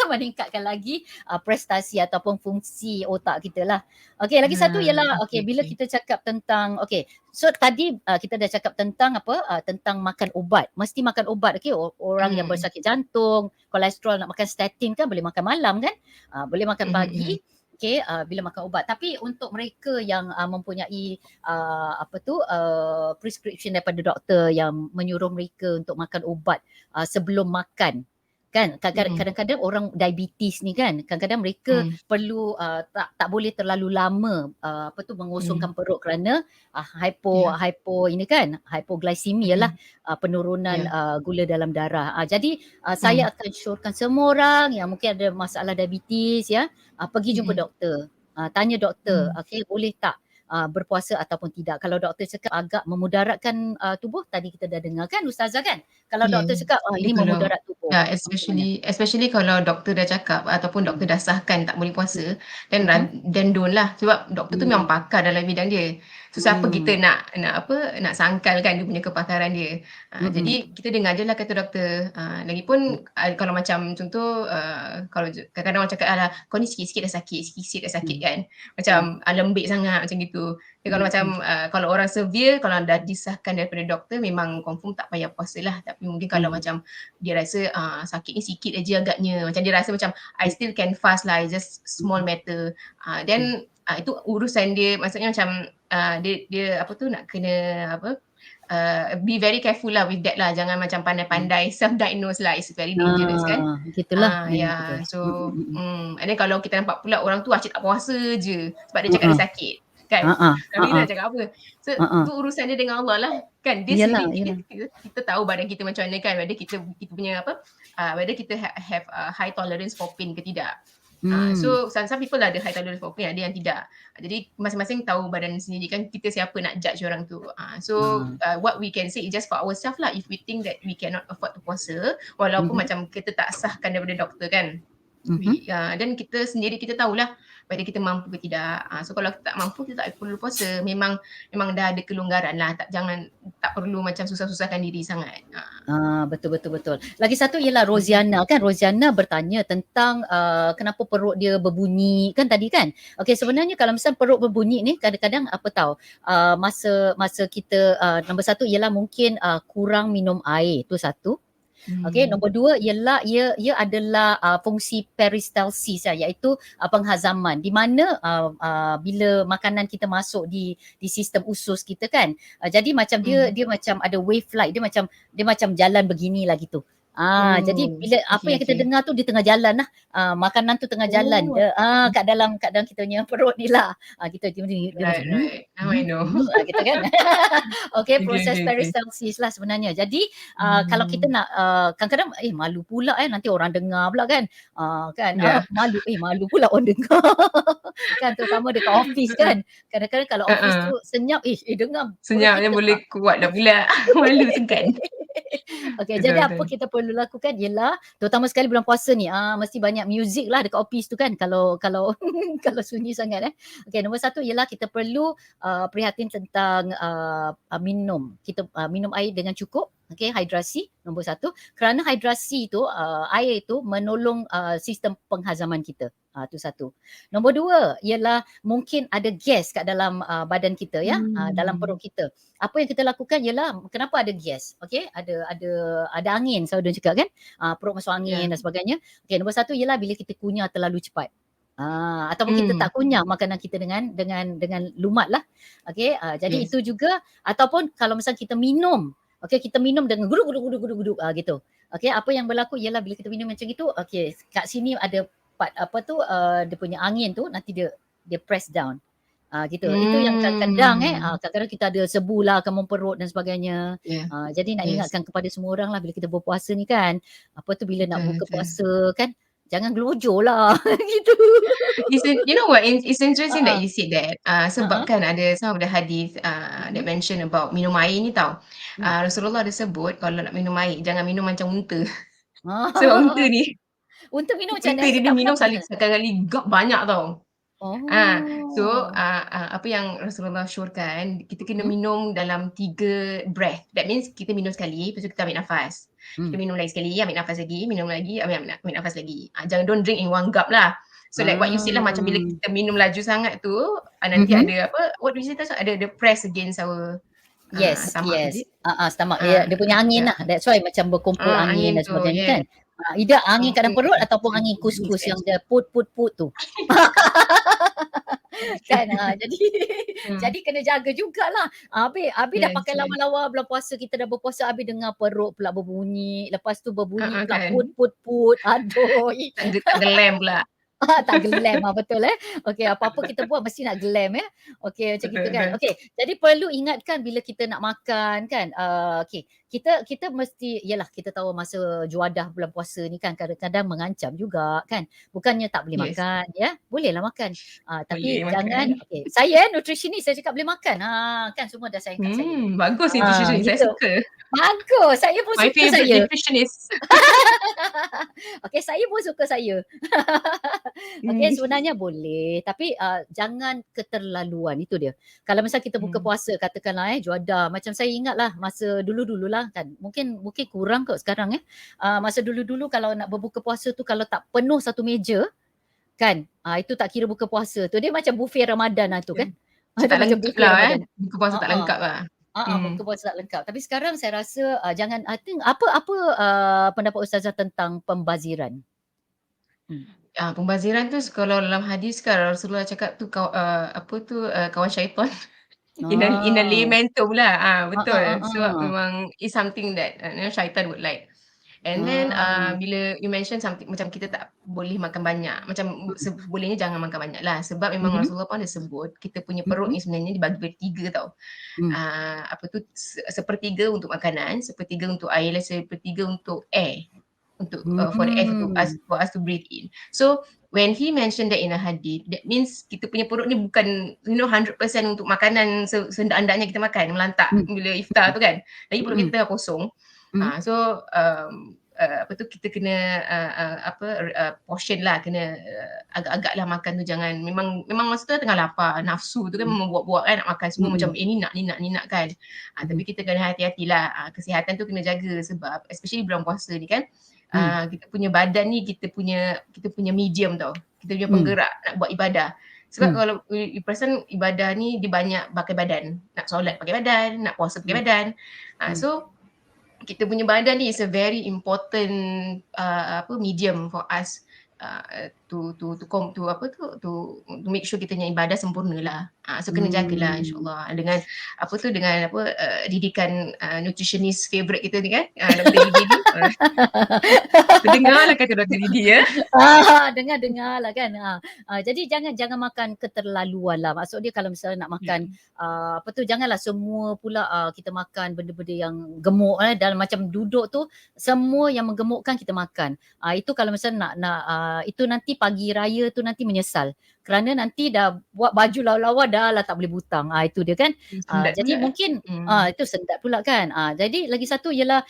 Speaker 1: meningkatkan lagi prestasi ataupun fungsi otak kita lah. Okey, lagi satu ialah
Speaker 2: Okey,
Speaker 1: okey, bila
Speaker 2: okey.
Speaker 1: kita cakap tentang okey, so tadi kita dah cakap tentang apa, tentang makan ubat. Mesti makan ubat, okey. Orang yang
Speaker 2: Hmm.
Speaker 1: bersakit jantung, kolesterol nak makan statin kan boleh makan malam kan? Boleh makan
Speaker 2: Mhm, mhm.
Speaker 1: pagi, okey, bila makan ubat. Tapi untuk mereka yang mempunyai prescription daripada doktor yang menyuruh mereka untuk makan ubat sebelum makan, kan kadang-kadang orang diabetes ni kan, kadang-kadang mereka
Speaker 2: Hmm.
Speaker 1: perlu tak boleh terlalu lama mengosongkan perut kerana
Speaker 2: Ya.
Speaker 1: hypo ini kan, hypoglycemia lah, penurunan
Speaker 2: Ya.
Speaker 1: gula dalam darah. Jadi
Speaker 2: Hmm.
Speaker 1: saya akan syorkan semua orang yang mungkin ada masalah diabetes ya, pergi jumpa
Speaker 2: Mhm.
Speaker 1: doktor. Tanya doktor,
Speaker 2: Hmm.
Speaker 1: okey, boleh tak berpuasa ataupun tidak. Kalau doktor cakap agak memudaratkan tubuh, tadi kita dah dengar kan Ustazah kan? Kalau
Speaker 2: Ya,
Speaker 1: doktor cakap
Speaker 2: tapi
Speaker 1: ini
Speaker 2: kalau
Speaker 1: memudarat tubuh, macam mana?
Speaker 2: especially kalau doktor dah cakap ataupun doktor dah sahkan tak boleh puasa,
Speaker 1: Mhm.
Speaker 2: then don't lah, sebab doktor tu memang
Speaker 1: Hmm.
Speaker 2: pakar dalam bidang dia. So siapa kita
Speaker 1: Hmm.
Speaker 2: nak sangkalkan dia punya kepakaran dia.
Speaker 1: Mm-mm.
Speaker 2: Jadi kita dengar je lah kata doktor. Lagipun kalau macam contoh kalau kadang-kadang orang cakap alah kau ni sikit-sikit dah sakit, sikit-sikit dah sakit
Speaker 1: Hmm.
Speaker 2: kan.
Speaker 1: Hmm.
Speaker 2: Macam lembik sangat macam gitu. Tapi kalau macam
Speaker 1: Hmm.
Speaker 2: kalau orang severe, kalau dah disahkan daripada doktor memang confirm tak payah puasa lah. Tapi mungkin kalau
Speaker 1: Hmm.
Speaker 2: macam dia rasa sakit ni sikit aja agaknya, macam dia rasa macam I still can fast lah, it's just small matter. Then itu urusan dia, maksudnya macam dia apa tu nak kena apa, be very careful lah with that lah, jangan macam pandai-pandai self-diagnose lah, it's very dangerous kan.
Speaker 1: Gitulah memang betul.
Speaker 2: Yeah, so and then kalau kita nampak pula orang tu asyik tak puasa je sebab dia cakap
Speaker 1: Mm-mm.
Speaker 2: dia sakit kan.
Speaker 1: Ha-ha.
Speaker 2: Tapi
Speaker 1: Ha-ha.
Speaker 2: nak cakap apa? So
Speaker 1: Ha-ha.
Speaker 2: tu urusan dia dengan Allah lah kan. Dia
Speaker 1: Iyalah,
Speaker 2: sendiri
Speaker 1: iyalah.
Speaker 2: kita tahu badan kita macam mana kan, whether kita punya apa, whether kita have high tolerance for pain ke tidak. So some people ada high tolerance for pain, ada yang tidak. Jadi masing-masing tahu badan sendiri kan, kita siapa nak judge orang tu. So what we can say is just for ourselves lah, if we think that we cannot afford to puasa, walaupun macam kita tak sahkan daripada doktor kan. Dan kita sendiri kita tahulah whether kita mampu ke tidak. So kalau kita tak mampu, kita tak perlu puasa. Memang dah ada kelonggaran lah. Tak perlu macam susah-susahkan diri sangat.
Speaker 1: Betul. Lagi satu ialah Roziana kan. Roziana bertanya tentang kenapa perut dia berbunyi kan tadi kan. Okey, sebenarnya kalau misal perut berbunyi ni kadang-kadang apa tahu masa kita nombor satu ialah mungkin kurang minum air, tu satu. Okey, nombor dua ialah ia adalah fungsi peristalsis iaitu penghazaman di mana bila makanan kita masuk di sistem usus kita kan. Jadi macam dia macam ada wave flight, dia macam jalan beginilah gitu. Jadi bila apa yang kita dengar tu di tengah jalan lah, makanan tu tengah jalan kat dalam kita punya perut ni lah. Kita dia macam
Speaker 2: Right. Now I know.
Speaker 1: gitu kan. Okey, proses
Speaker 2: Okay.
Speaker 1: peristalsis lah sebenarnya. Jadi kalau kita nak kadang-kadang malu pula nanti orang dengar pula kan.
Speaker 2: Yeah.
Speaker 1: Malu pula orang dengar. Kan terutama dekat office kan. Kadang-kadang kalau office tu senyap dengar perut
Speaker 2: Senyapnya
Speaker 1: kita
Speaker 2: boleh kuat dah pula. Malu sungkan.
Speaker 1: Okey,
Speaker 2: Betul,
Speaker 1: jadi apa
Speaker 2: betul.
Speaker 1: kita perlu lakukan ialah terutama sekali bulan puasa ni mesti banyak muzik lah dekat office tu kan kalau kalau sunyi sangat Okey, nombor satu ialah kita perlu prihatin tentang minum. Kita minum air dengan cukup. Okey, hidrasi nombor satu. Kerana hidrasi tu air itu menolong sistem penghazaman kita. Tu satu. Nombor dua ialah mungkin ada gas kat dalam badan kita dalam perut kita. Apa yang kita lakukan ialah kenapa ada gas? Okey, ada angin selalu dia cakap kan? Perut masuk angin dan sebagainya. Okey, nombor satu ialah bila kita kunyah terlalu cepat. Ataupun kita tak kunyah makanan kita dengan lumat lah. Okey, jadi itu juga ataupun kalau misalnya kita minum, kita minum dengan guduk gitu. Okey, apa yang berlaku ialah bila kita minum macam itu, okey, kat sini ada part dia punya angin tu nanti dia press down. Gitu. Itu yang kadang-kadang kadang-kadang kita ada sebu lah, kemung perut dan sebagainya. Jadi nak ingatkan kepada semua orang lah bila kita berpuasa ni kan, bila nak buka puasa kan, jangan gelojor lah gitu.
Speaker 2: You know what? It's interesting that you said that. Sebab kan ada some of the hadith that mention about minum air ni tau. Rasulullah ada sebut kalau nak minum air, jangan minum macam unta. Sebab unta ni
Speaker 1: Unta minum macam mana?
Speaker 2: dia
Speaker 1: Tak pernah
Speaker 2: minum
Speaker 1: dengar.
Speaker 2: sekali gap banyak tau. So
Speaker 1: Oh.
Speaker 2: apa yang Rasulullah syorkan, kita kena
Speaker 1: Hmm?
Speaker 2: minum dalam 3 breath. That means kita minum sekali, lepas tu kita ambil nafas. Kita
Speaker 1: Hmm.
Speaker 2: minum lagi sekali, ambil nafas lagi, minum lagi, ambil nafas lagi. Jangan don't drink in one gulp lah. So like what you said lah, macam bila
Speaker 1: Hmm.
Speaker 2: kita minum laju sangat tu, nanti
Speaker 1: Mhm.
Speaker 2: ada apa, what do you say tadi? Ada press against our
Speaker 1: Yes,
Speaker 2: stomach, is
Speaker 1: yes.
Speaker 2: it?
Speaker 1: Stomach.
Speaker 2: Ah,
Speaker 1: Dia punya angin
Speaker 2: yeah.
Speaker 1: lah. That's why macam berkumpul angin
Speaker 2: Angin
Speaker 1: dan
Speaker 2: tu,
Speaker 1: sebagainya kan.
Speaker 2: yes.
Speaker 1: Either angin kat dalam
Speaker 2: Mungkin
Speaker 1: perut ataupun angin
Speaker 2: yes,
Speaker 1: kus-kus
Speaker 2: yes.
Speaker 1: yang dia put tu. Kan. Jadi jadi kena jaga jugalah. Habis dah
Speaker 2: Yes,
Speaker 1: pakai
Speaker 2: yes.
Speaker 1: lawa-lawa bulan puasa, kita dah berpuasa, habis dengar perut pula berbunyi. Lepas tu berbunyi pula
Speaker 2: Kan.
Speaker 1: put. Aduh.
Speaker 2: Tak glam pula.
Speaker 1: Tak glam betul Okey, apa-apa kita buat mesti nak glam Okey, macam gitu kan.
Speaker 2: Betul.
Speaker 1: Okey, jadi perlu ingatkan bila kita nak makan kan. Okey, kita mesti yalah kita tahu masa juadah bulan puasa ni kan kadang-kadang mengancam juga kan. Bukannya tak boleh
Speaker 2: Yes.
Speaker 1: makan bolehlah makan. Tapi
Speaker 2: Boleh
Speaker 1: jangan
Speaker 2: makan.
Speaker 1: okey, saya nutritionist saya cakap boleh makan. Kan semua dah sayang kat saya.
Speaker 2: Bagus nutritionist, saya
Speaker 1: Gitu.
Speaker 2: suka.
Speaker 1: Bagus, saya pun
Speaker 2: My
Speaker 1: suka
Speaker 2: favourite
Speaker 1: saya.
Speaker 2: nutritionist.
Speaker 1: Okey, saya pun suka saya. Okey, sebenarnya boleh tapi jangan keterlaluan, itu dia. Kalau misal kita buka puasa katakanlah juadah, macam saya ingatlah masa dulu-dululah kan. Mungkin kurang kot sekarang masa dulu-dulu kalau nak berbuka puasa tu kalau tak penuh satu meja kan, itu tak kira buka puasa tu. Dia macam buffet Ramadan tu kan.
Speaker 2: Macam
Speaker 1: Dia
Speaker 2: tak
Speaker 1: macam
Speaker 2: lengkap
Speaker 1: buffet
Speaker 2: lah
Speaker 1: Ramadan.
Speaker 2: buka puasa tak lengkap lah.
Speaker 1: Buka puasa tak lengkap. Tapi sekarang saya rasa jangan I think apa pendapat Ustazah tentang pembaziran?
Speaker 2: Pembaziran tu kalau dalam hadis kan Rasulullah cakap tu kawan syaitan. In a layman term lah. Betul. Sebab memang it's something that syaitan would like. And then bila you mention something macam kita tak boleh makan banyak, macam bolehnya jangan makan banyak lah. Sebab memang Rasulullah pun ada sebut kita punya perut ni sebenarnya dibagi bertiga tau. Sepertiga untuk makanan, sepertiga untuk air, sepertiga untuk air. Untuk for the air for us to breathe in. So when he mentioned that in a hadith, that means kita punya perut ni bukan 100% untuk makanan sehendak-hendaknya kita makan, melantak bila iftar tu kan. Lagi perut kita tengah kosong. So kita kena portion lah, kena agak-agak lah makan tu, jangan memang masa tu tengah lapar, nafsu tu kan membuat-buat kan nak makan semua macam ni nak kan. Tapi kita kena hati-hatilah, kesihatan tu kena jaga sebab especially bulan puasa ni kan. Kita punya badan ni kita punya medium tau. Kita punya penggerak nak buat ibadah. Sebab kalau you perasan ibadah ni dia banyak pakai badan. Nak solat pakai badan, nak puasa pakai badan. So kita punya badan ni is a very important medium for us to make sure kita punya ibadah sempurna lah. So kena jagalah insyaAllah dengan didikan nutritionist favourite kita ni kan, Dr. Didi ni. Dengarlah kata Dr. Didi
Speaker 1: Dengar lah kan. Jadi jangan makan keterlaluan lah. Maksud dia kalau misalnya nak makan janganlah semua pula kita makan benda-benda yang gemuk dalam macam duduk tu semua yang menggemukkan kita makan. Itu kalau misalnya nak itu nanti pagi raya tu nanti menyesal. Kerana nanti dah buat baju lawa-lawa dah lah tak boleh butang. Itu dia kan. Jadi mungkin itu sendat pula kan. Jadi lagi satu ialah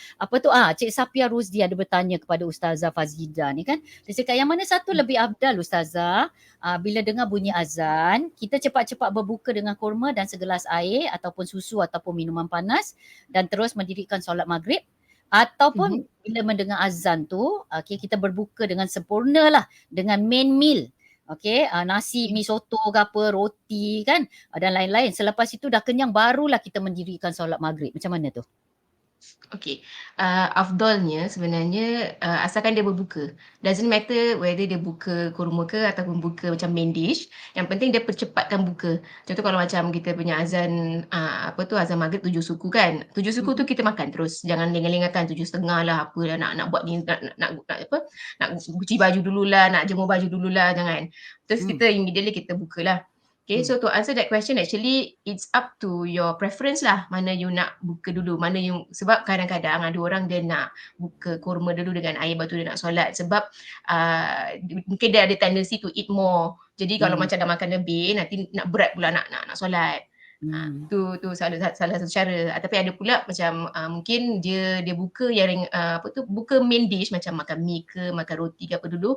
Speaker 1: Cik Safia Rusdi ada bertanya kepada Ustazah Fazida ni kan. Dia cakap yang mana satu lebih afdal Ustazah? Bila dengar bunyi azan, kita cepat-cepat berbuka dengan kurma dan segelas air ataupun susu ataupun minuman panas dan terus mendirikan solat maghrib, ataupun bila mendengar azan tu kita berbuka dengan sempurna lah dengan main meal. Nasi, mi soto ke apa, roti kan dan lain-lain. Selepas itu dah kenyang barulah kita mendirikan solat maghrib. Macam mana tu?
Speaker 2: Okay, afdalnya sebenarnya asalkan dia berbuka. Doesn't matter whether dia buka kurma ke ataupun buka macam main dish. Yang penting dia percepatkan buka. Contoh kalau macam kita punya azan azan maghrib 7 suku kan. 7 suku tu kita makan terus. Jangan lengah-lengahkan 7.30 lah apa lah nak buat ni nak cuci baju dululah, nak jemur baju dululah, jangan. Terus kita immediately kita bukalah. Okay, so to answer that question actually it's up to your preference lah, mana you nak buka dulu, sebab kadang-kadang ada orang dia nak buka kurma dulu dengan air batu dia nak solat sebab mungkin dia ada tendency to eat more. Jadi kalau macam dah makan lebih nanti nak berat pula nak solat. Tu salah satu cara. Tapi ada pula macam mungkin dia buka yang buka main dish macam makan mi ke, makan roti ke apa dulu.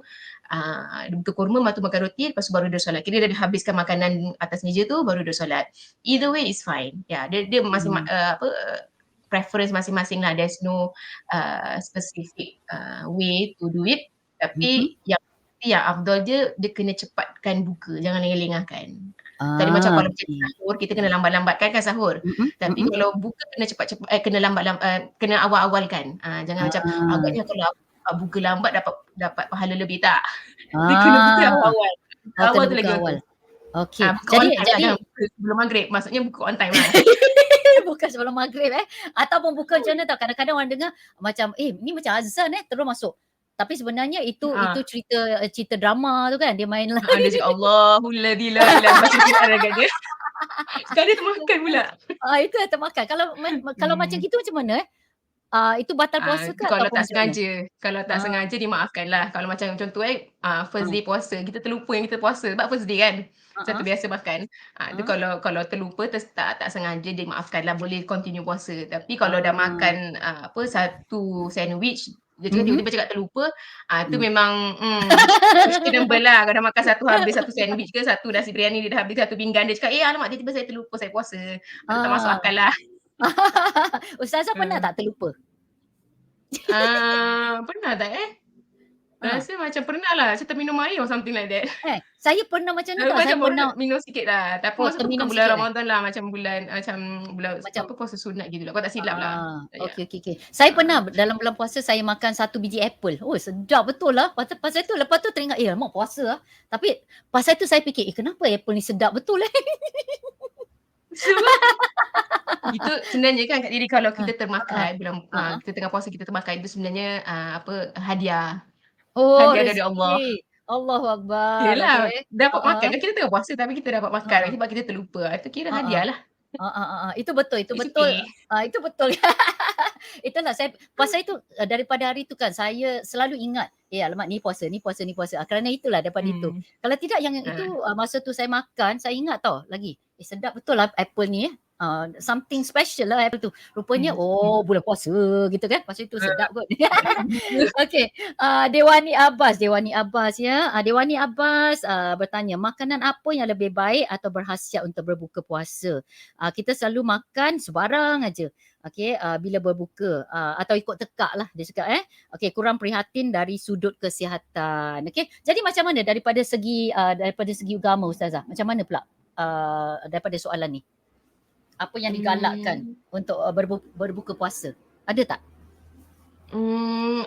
Speaker 2: Dia buka kurma, lepas tu makan roti, lepas tu baru dia solat. Kira dia dah habiskan makanan atas meja tu baru dia solat. Either way is fine. Ya, dia masih preference masing-masing lah. There's no specific way to do it. Tapi yang afdal dia kena cepatkan buka, jangan lengah-lengahkan. Tadi macam kalau macam sahur, kita kena lambat-lambatkan kan sahur. Tapi kalau buka kena cepat-cepat, kena kena awal-awalkan. Jangan macam agaknya kalau buka lambat dapat pahala lebih, tak. Dia kena buka awal-awal. Awal tu lagi
Speaker 1: awal. Okey.
Speaker 2: Jadi buka sebelum maghrib, maksudnya buka on time lah.
Speaker 1: Bukan sebelum maghrib ataupun buka macam mana tau, kadang-kadang orang dengar macam ni macam azan terus masuk. Tapi sebenarnya itu cerita drama tu kan, dia main lah.
Speaker 2: Dia cakap Allahul ladzi la ilaha illa huwa dia. Sekali termakan pula.
Speaker 1: Itu yang termakan. Kalau macam gitu macam mana itu batal puasa ke
Speaker 2: kalau
Speaker 1: ataupun
Speaker 2: tak sengaja. Kalau tak sengaja dimaafkanlah. Kalau macam contoh first day puasa, kita terlupa yang kita puasa sebab first day kan. Satu biasa makan. Dia kalau terlupa tak sengaja dimaafkanlah, boleh continue puasa. Tapi kalau dah makan satu sandwich, dia tiba-tiba cakap terlupa, tu memang questionable lah. Kalau dah makan satu sandwich ke, satu nasi biryani, dia dah habis satu pinggan, dia cakap alamak, tiba-tiba saya terlupa saya puasa. Tak masuk akal lah.
Speaker 1: Ustazah pernah tak terlupa?
Speaker 2: Pernah tak rasa macam pernah lah, macam terminum air or something like that.
Speaker 1: Saya pernah macam tu tak? Saya pernah
Speaker 2: minum sikit lah. Tapi masa tu bukan bulan Ramadan lah, macam bulan puasa sunat gitu lah. Kau tak silap lah.
Speaker 1: Okey. Saya pernah dalam bulan puasa saya makan 1 biji apple. Sedap betul lah. Pasal tu lepas tu teringat mak puasa lah. Tapi pasal tu saya fikir kenapa apple ni sedap betul
Speaker 2: Itu sebenarnya kan Kak Diri, kalau kita termakan kita tengah puasa, kita termakan, itu sebenarnya hadiah. Hadiah dari Allah.
Speaker 1: Allahu Akbar.
Speaker 2: Yelah, dapat makan kan, kita tengah puasa tapi kita dapat makan sebab kita terlupa. Itu kira hadiah lah.
Speaker 1: Itu betul. Itu betul. Itulah saya pasal itu daripada hari tu kan saya selalu ingat alamak ni puasa. Kerana itulah daripada itu. Kalau tidak yang itu masa tu saya makan, saya ingat tau lagi. Sedap betul lah apple ni something special lah apple tu. Rupanya bulan puasa gitu kan. Pasal itu sedap kot. Okey. Dewani Abbas ya. Dewani Abbas bertanya, makanan apa yang lebih baik atau berkhasiat untuk berbuka puasa? Kita selalu makan sebarang aja. Okey, bila berbuka atau ikut tekak lah dia cakap Okey, kurang prihatin dari sudut kesihatan. Okey, jadi macam mana daripada segi agama Ustazah? Macam mana pula daripada soalan ni? Apa yang digalakkan untuk berbuka puasa? Ada tak?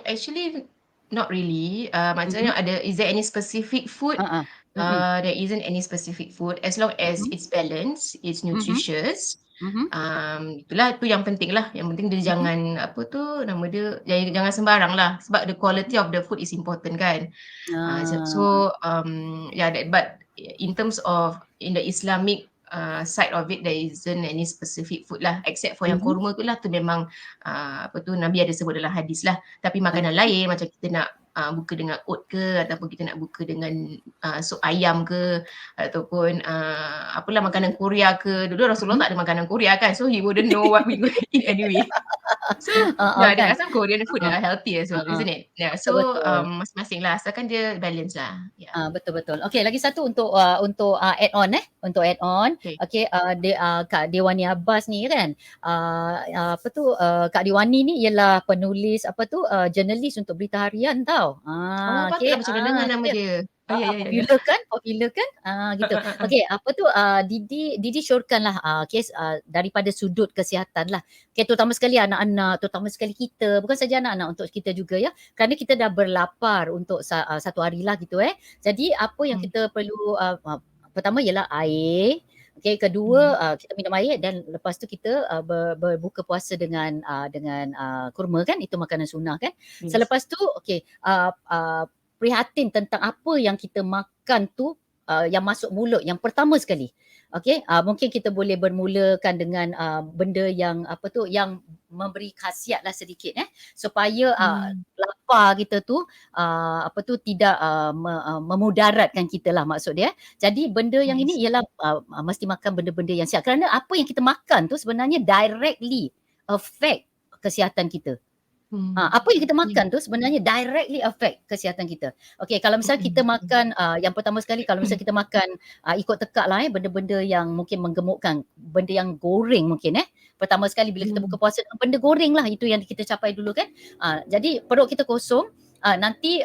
Speaker 2: Actually not really. Maksudnya is there any specific food? There isn't any specific food as long as it's balanced, it's nutritious. Itulah tu yang penting lah. Yang penting dia jangan jangan sembarang lah, sebab the quality of the food is important kan. But in terms of in the Islamic side of it, there isn't any specific food lah, except for yang kurma tu lah, tu memang Nabi ada sebut dalam hadis lah. Tapi makanan lain macam kita nak buka dengan oat ke, ataupun kita nak buka dengan sup ayam ke, ataupun makanan Korea ke. Dulu Rasulullah tak ada makanan Korea kan, so he wouldn't know what we going to eat anyway. So there are some Korean food that are healthy as well, isn't it? So masing-masing lah, asalkan dia balance lah.
Speaker 1: Betul. Okay, lagi satu untuk add on untuk add on. Okay, Kak Dewani Abbas ni kan Kak Dewani ni ialah penulis jurnalis untuk Berita Harian tau.
Speaker 2: Okay, macam dengar nama dia.
Speaker 1: Popular kan gitu. Okey, Didi syorkan lah daripada sudut kesihatan lah. Okay, terutama sekali anak-anak, terutama sekali kita, bukan saja anak-anak, untuk kita juga ya. Kerana kita dah berlapar untuk satu hari lah gitu Jadi apa yang kita perlu pertama ialah air. Okay, kedua kita minum air, dan lepas tu kita berbuka puasa dengan kurma kan, itu makanan sunnah kan. Selepas tu prihatin tentang apa yang kita makan tu yang masuk mulut yang pertama sekali. Okey, mungkin kita boleh bermulakan dengan benda yang yang memberi khasiatlah sedikit supaya lapar kita tu tidak memudaratkan kita lah maksud dia. Jadi benda yang ini ialah mesti makan benda-benda yang sihat, kerana apa yang kita makan tu sebenarnya directly affect kesihatan kita. Apa yang kita makan tu sebenarnya directly affect kesihatan kita. Okey, kalau misalnya kita makan yang pertama sekali, kalau misalnya kita makan ikut tekak lah benda-benda yang mungkin menggemukkan, benda yang goreng mungkin pertama sekali bila kita buka puasa, benda goreng lah itu yang kita capai dulu kan. Jadi perut kita kosong, nanti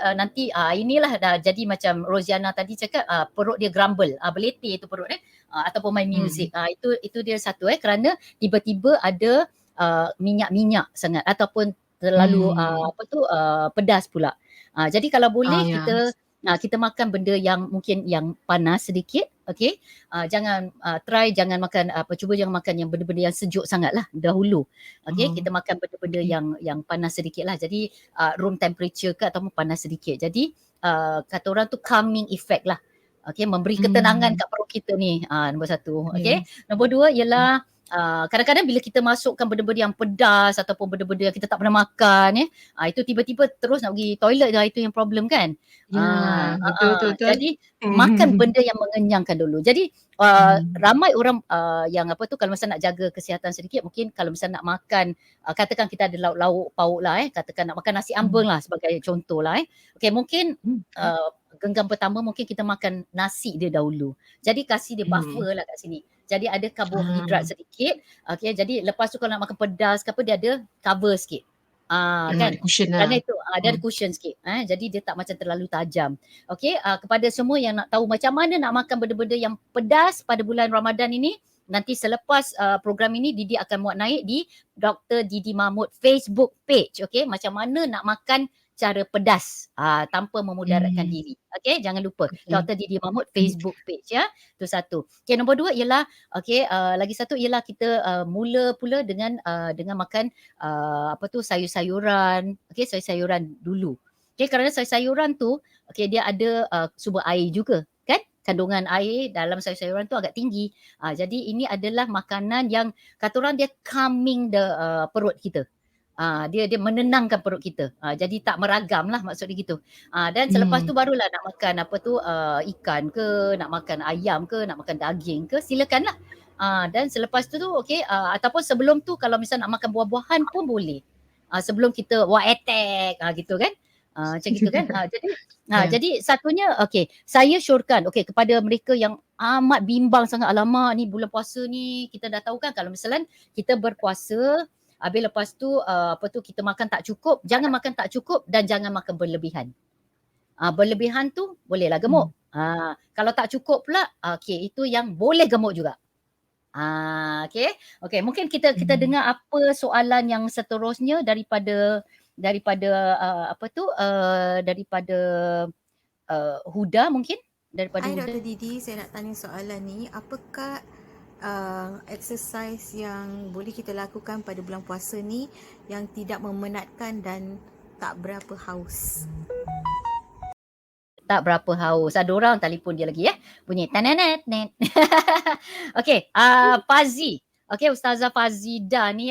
Speaker 1: inilah dah jadi macam Rosiana tadi cakap, perut dia grumble, berletih itu perut ataupun main music. Itu dia satu kerana tiba-tiba ada minyak-minyak sangat ataupun terlalu pedas pula. Jadi kalau boleh kita makan benda yang mungkin yang panas sedikit, okey. Jangan jangan makan cuba jangan makan yang benda-benda yang sejuk sangatlah dahulu. Okey, kita makan benda-benda yang panas sedikitlah. Jadi room temperature ke ataupun panas sedikit. Jadi kata orang tu calming effect lah. Okey, memberi ketenangan kat perut kita ni. Nombor satu. Okey. Nombor dua ialah kadang-kadang bila kita masukkan benda-benda yang pedas ataupun benda-benda yang kita tak pernah makan itu tiba-tiba terus nak pergi toilet itu yang problem kan.
Speaker 2: Betul.
Speaker 1: Jadi makan benda yang mengenyangkan dulu. Jadi ramai orang yang kalau misalnya nak jaga kesihatan sedikit, mungkin kalau misalnya nak makan katakan kita ada lauk-lauk pauk lah katakan nak makan nasi ambeng lah sebagai contoh lah okey, mungkin genggam pertama mungkin kita makan nasi dia dahulu. Jadi kasih dia buffer lah kat sini. Jadi ada karbohidrat sedikit. Okay, jadi lepas tu kalau nak makan pedas ke apa, dia ada cover sikit. Kan?
Speaker 2: Ada cushion lah.
Speaker 1: Kerana itu dia ada cushion sikit. Jadi dia tak macam terlalu tajam. Okay, kepada semua yang nak tahu macam mana nak makan benda-benda yang pedas pada bulan Ramadan ini, nanti selepas program ini Didi akan muat naik di Dr. Didi Mahmud Facebook page. Okay, macam mana nak makan cara pedas tanpa memudaratkan diri. Okey, jangan lupa Dr. Didi Mahmud Facebook page Itu satu. Okey, nombor dua ialah lagi satu ialah kita mula pula dengan makan sayur-sayuran. Okey, sayur-sayuran dulu. Okey, kerana sayur-sayuran tu dia ada sumber air juga kan? Kandungan air dalam sayur-sayuran tu agak tinggi. Jadi ini adalah makanan yang kata orang dia calming perut kita. Dia menenangkan perut kita. Jadi tak meragam lah maksud dia gitu. Dan selepas tu barulah nak makan ikan ke, nak makan ayam ke, nak makan daging ke, silakanlah. Dan selepas tu ataupun sebelum tu kalau misalnya nak makan buah-buahan pun boleh. Sebelum kita attack gitu kan. Macam gitu kan. Jadi satunya saya syorkan kepada mereka yang amat bimbang sangat, alamak ni bulan puasa ni kita dah tahu kan kalau misalnya kita berpuasa habis lepas tu kita makan tak cukup, jangan makan tak cukup dan jangan makan berlebihan. Berlebihan tu bolehlah gemuk. Kalau tak cukup pula itu yang boleh gemuk juga. Okey, mungkin kita dengar apa soalan yang seterusnya daripada Huda mungkin. Daripada
Speaker 4: Hai
Speaker 1: Huda.
Speaker 4: Dr. Didi, saya nak tanya soalan ni, apakah exercise yang boleh kita lakukan pada bulan puasa ni yang tidak memenatkan dan tak berapa haus?
Speaker 1: Tak berapa haus. Ada orang telefon dia lagi bunyi tananet net. Okey, Fazi. Okey, Ustazah Fazida ni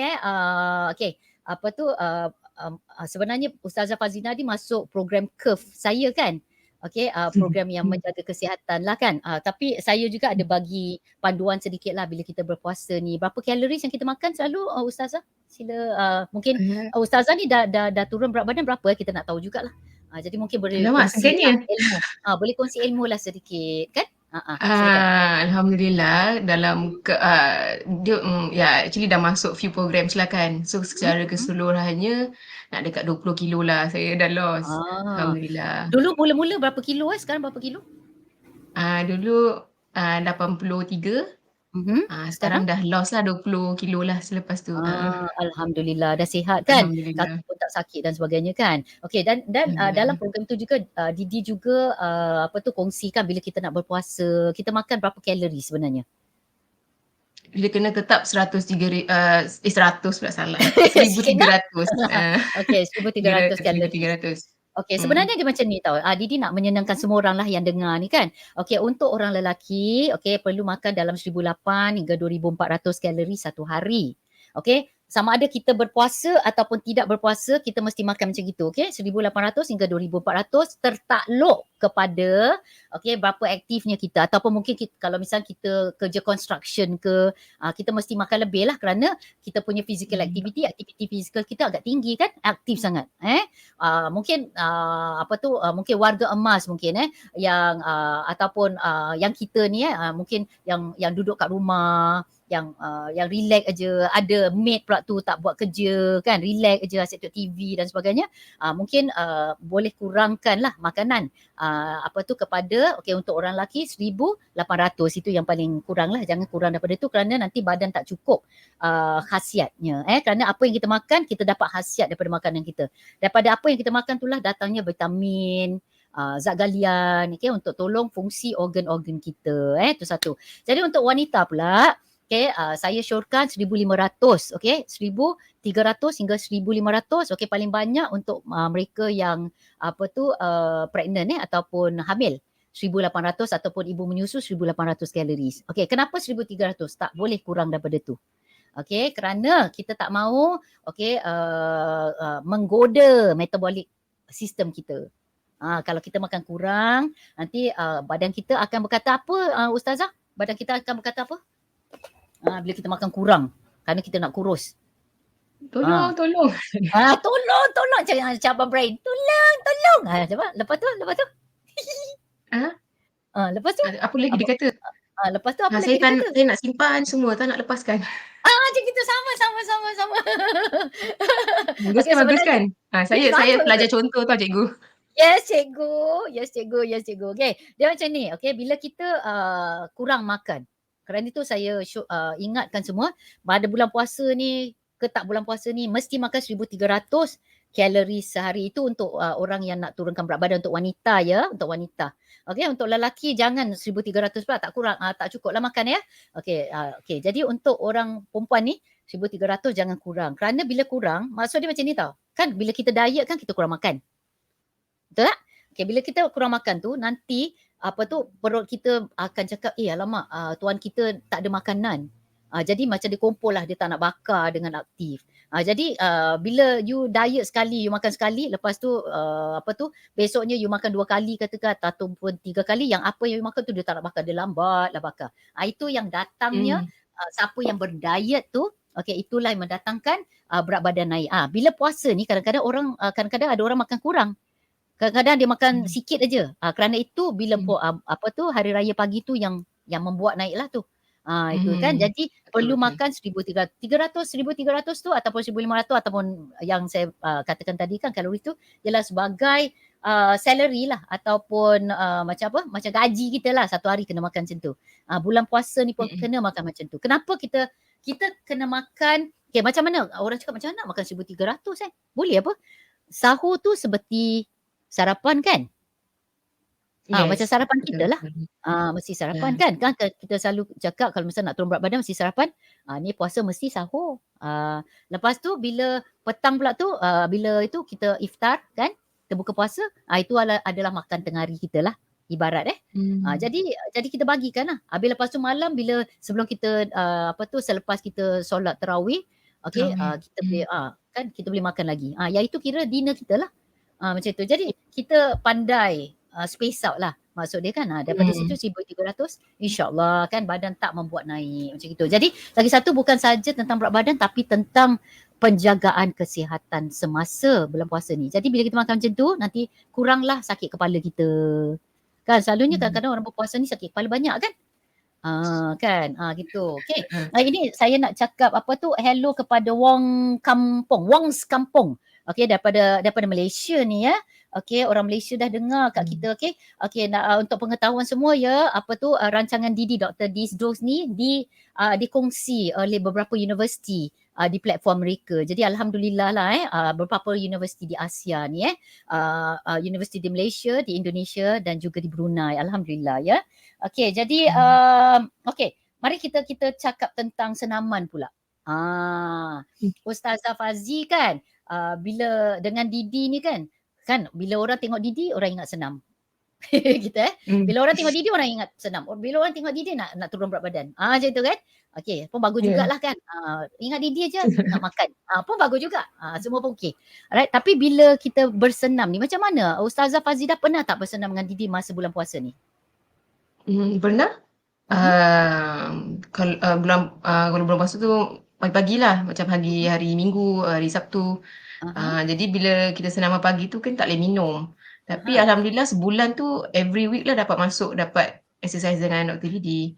Speaker 1: sebenarnya Ustazah Fazida ni masuk program Curve saya kan. Okey, program yang menjaga kesihatan lah kan. Tapi saya juga ada bagi panduan sedikit lah bila kita berpuasa ni. Berapa kaloris yang kita makan selalu Ustazah? Sila mungkin Ustazah ni dah turun berat badan berapa kita nak tahu jugalah. Jadi mungkin boleh kongsi ilmu. Boleh kongsi ilmu lah sedikit kan?
Speaker 2: Alhamdulillah dalam actually dah masuk few programs lah kan. So secara keseluruhannya nak dekat 20 kilo lah saya dah lost. Alhamdulillah.
Speaker 1: Dulu mula-mula berapa kilo sekarang berapa kilo?
Speaker 2: Dulu 83. Sekarang dah lost lah 20 kilo lah selepas tu.
Speaker 1: Alhamdulillah dah sihat kan?
Speaker 2: Alhamdulillah.
Speaker 1: Kaki pun tak sakit dan sebagainya kan? Okey, dan dalam program tu juga Didi juga kongsikan bila kita nak berpuasa, kita makan berapa kalori sebenarnya?
Speaker 2: Dia kena tetap 100 pula salah. 1,300.
Speaker 1: Okey, 1,300 kalori.
Speaker 2: 1,300.
Speaker 1: Okey, sebenarnya dia macam ni tau. Didi nak menyenangkan semua orang lah yang dengar ni kan. Okey, untuk orang lelaki, okey, perlu makan dalam 1,800 hingga 2,400 kalori satu hari. Okey, sama ada kita berpuasa ataupun tidak berpuasa, kita mesti makan macam gitu. Okey, 1,800 hingga 2,400 tertakluk kepada okey berapa aktifnya kita ataupun mungkin kita, kalau misalnya kita kerja construction ke, kita mesti makan lebih lah kerana kita punya physical activity, aktiviti fizikal kita agak tinggi kan, aktif sangat. Mungkin mungkin warga emas mungkin yang ataupun yang kita ni mungkin yang duduk kat rumah yang relax aja, ada maid pula tu tak buat kerja kan, relax aja asyik tengok TV dan sebagainya, mungkin boleh kurangkan lah makanan kepada untuk orang lelaki 1,800, itu yang paling kurang lah, jangan kurang daripada tu kerana nanti badan tak cukup khasiatnya kerana apa yang kita makan kita dapat khasiat daripada makanan kita, daripada apa yang kita makan itulah datangnya vitamin, zat galian untuk tolong fungsi organ-organ kita. Itu satu. Jadi untuk wanita pula, saya syorkan 1,500, 1,300 hingga 1,500, paling banyak untuk mereka yang pregnant ataupun hamil. 1,800 ataupun ibu menyusu 1,800 calories. Kenapa 1,300? Tak boleh kurang daripada tu. Kerana kita tak mahu menggoda metabolic sistem kita. Kalau kita makan kurang, nanti badan kita akan berkata apa, Ustazah? Badan kita akan berkata apa? Bila kita makan kurang, kerana kita nak kurus.
Speaker 2: Tolong.
Speaker 1: Tolong. Macam Abang Brain. Tolong. Lepas tu. Lepas tu.
Speaker 2: Apa lagi dia kata?
Speaker 1: Lepas tu apa lagi dia kata?
Speaker 2: Saya nak simpan semua, tak nak lepaskan.
Speaker 1: Macam kita sama.
Speaker 2: Bagus kan? Saya pelajar contoh tau cikgu.
Speaker 1: Yes cikgu. Dia macam ni. Bila kita kurang makan, kerana itu saya ingatkan semua, pada bulan puasa ni ke tak bulan puasa ni mesti makan 1,300 kalori sehari. Itu untuk orang yang nak turunkan berat badan, untuk wanita ya, untuk wanita. Untuk lelaki jangan 1,300 pula, tak kurang, tak cukup lah makan ya. Jadi untuk orang perempuan ni 1,300 jangan kurang. Kerana bila kurang, maksud dia macam ni tau. Kan bila kita diet kan kita kurang makan. Betul tak? Bila kita kurang makan tu, nanti perut kita akan cakap, alamak, tuan kita tak ada makanan. Jadi macam dia kumpul lah, dia tak nak bakar dengan aktif. Jadi bila you diet sekali, you makan sekali, lepas tu besoknya you makan 2 kali katakan ataupun 3 kali, yang apa yang you makan tu dia tak nak bakar, dia lambat lah bakar. Itu yang datangnya siapa yang berdiet tu, itulah yang mendatangkan berat badan naik. Bila puasa ni kadang-kadang ada orang makan kurang. Kadang-kadang dia makan sikit aja. Kerana itu bila hari raya pagi tu yang membuat naik lah tu. Itu kan. Jadi perlu makan 1,300 tu ataupun 1,500 ataupun yang saya katakan tadi kan kalori tu ialah sebagai salary lah ataupun macam gaji kita lah, satu hari kena makan macam tu. Bulan puasa ni pun kena makan macam tu. Kenapa kita kena makan macam mana? Orang cakap macam mana nak makan 1,300 Boleh apa? Sahur tu seperti sarapan kan? Macam sarapan kita lah. Mesti sarapan kan? Kan kita selalu cakap kalau misalnya nak turun berat badan mesti sarapan. Ni puasa mesti sahur. Lepas tu bila petang pula tu, bila itu kita iftar kan? Kita buka puasa, itu adalah makan tengah hari kita lah. Ibarat jadi kita bagikan lah. Habis lepas tu malam bila sebelum kita selepas kita solat tarawih, kita boleh kan kita boleh makan lagi. Iaitu kira dinner kita lah. Macam tu. Jadi kita pandai space out lah. Maksud dia kan daripada situ 1,300 insyaAllah kan badan tak membuat naik macam itu. Jadi lagi satu bukan saja tentang berat badan tapi tentang penjagaan kesihatan semasa bulan puasa ni. Jadi bila kita makan macam tu nanti kuranglah sakit kepala kita. Kan selalunya kadang-kadang orang berpuasa ni sakit kepala banyak kan? Kan gitu. Ini saya nak cakap hello kepada Wong's Kampung. Daripada Malaysia ni ya. Orang Malaysia dah dengar kat kita. Untuk pengetahuan semua ya, rancangan Didi Dr. These Dos ni dikongsi oleh beberapa universiti di platform mereka. Jadi alhamdulillah lah beberapa universiti di Asia ni universiti di Malaysia, di Indonesia dan juga di Brunei. Alhamdulillah ya. Jadi mari kita cakap tentang senaman pula. Ustazah Fazi kan bila dengan Didi ni kan Kan bila orang tengok Didi orang ingat senam. Gitu Bila orang tengok Didi orang ingat senam. Bila orang tengok Didi nak turun berat badan. Macam tu kan. Okey, pun bagus
Speaker 2: Yeah.
Speaker 1: jugalah kan. Ingat Didi aja nak makan. Pun bagus juga. Semua pun okey. Alright, tapi bila kita bersenam ni macam mana? Ustazah Fazidah pernah tak bersenam dengan Didi masa bulan puasa ni?
Speaker 2: Pernah. Kalau bulan puasa tu pagi-pagi lah, macam pagi hari Minggu, hari Sabtu. Jadi bila kita senam pagi tu kan tak boleh minum. Tapi alhamdulillah sebulan tu every week lah dapat exercise dengan Dr. Didi.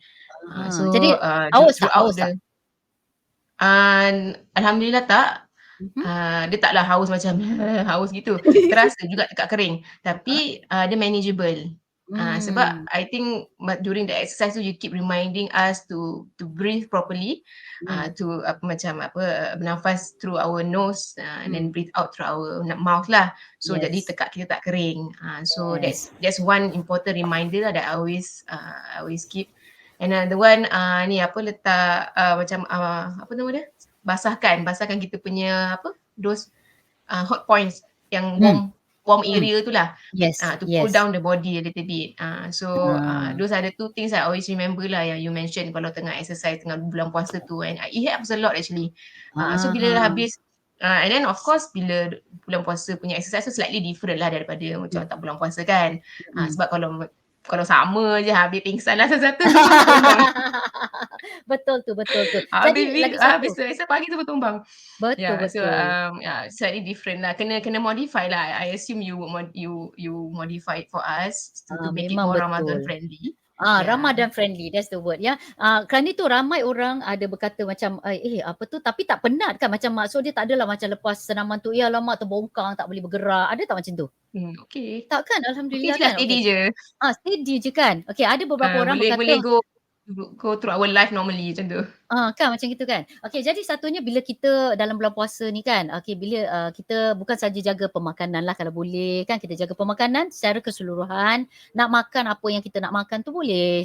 Speaker 1: Jadi haus tak?
Speaker 2: Alhamdulillah tak. Dia taklah haus macam haus gitu. Terasa juga tekak kering. Tapi dia manageable. Sebab I think during the exercise tu you keep reminding us to breathe properly, to bernafas through our nose and then breathe out through our mouth lah. So jadi tekak kita tak kering. So that's one important reminder lah that I always keep. And the one letak macam apa nama dia? Basahkan kita punya those hot points yang warm area tu lah. To cool down the body a little bit. Those are the two things I always remember lah yang you mentioned kalau tengah exercise tengah bulan puasa tu, and it helps a lot actually. So bila habis and then of course bila bulan puasa punya exercise tu slightly different lah daripada macam tak bulan puasa kan. Sebab kalau sama je habis pingsan lah satu-satu.
Speaker 1: Betul tu.
Speaker 2: Habis exercise pagi tu bertumbang.
Speaker 1: Betul.
Speaker 2: So slightly different lah. Kena modify lah. I assume you modify it for us to make it more Ramadan friendly.
Speaker 1: Ramadan friendly, that's the word ya. Kerana itu ramai orang ada berkata macam apa tu, tapi tak penat kan, macam maksud dia tak adalah macam lepas senaman tu lama terbongkang tak boleh bergerak. Ada tak macam tu?
Speaker 2: Okay.
Speaker 1: Tak kan, alhamdulillah kan.
Speaker 2: Steady je.
Speaker 1: Steady je kan. Okay, ada beberapa orang berkata
Speaker 2: boleh go through our life normally macam tu.
Speaker 1: Kan macam gitu kan. Okay, jadi satunya bila kita dalam bulan puasa ni kan, bila kita bukan saja jaga pemakanan lah kalau boleh kan, kita jaga pemakanan secara keseluruhan. Nak makan apa yang kita nak makan tu boleh.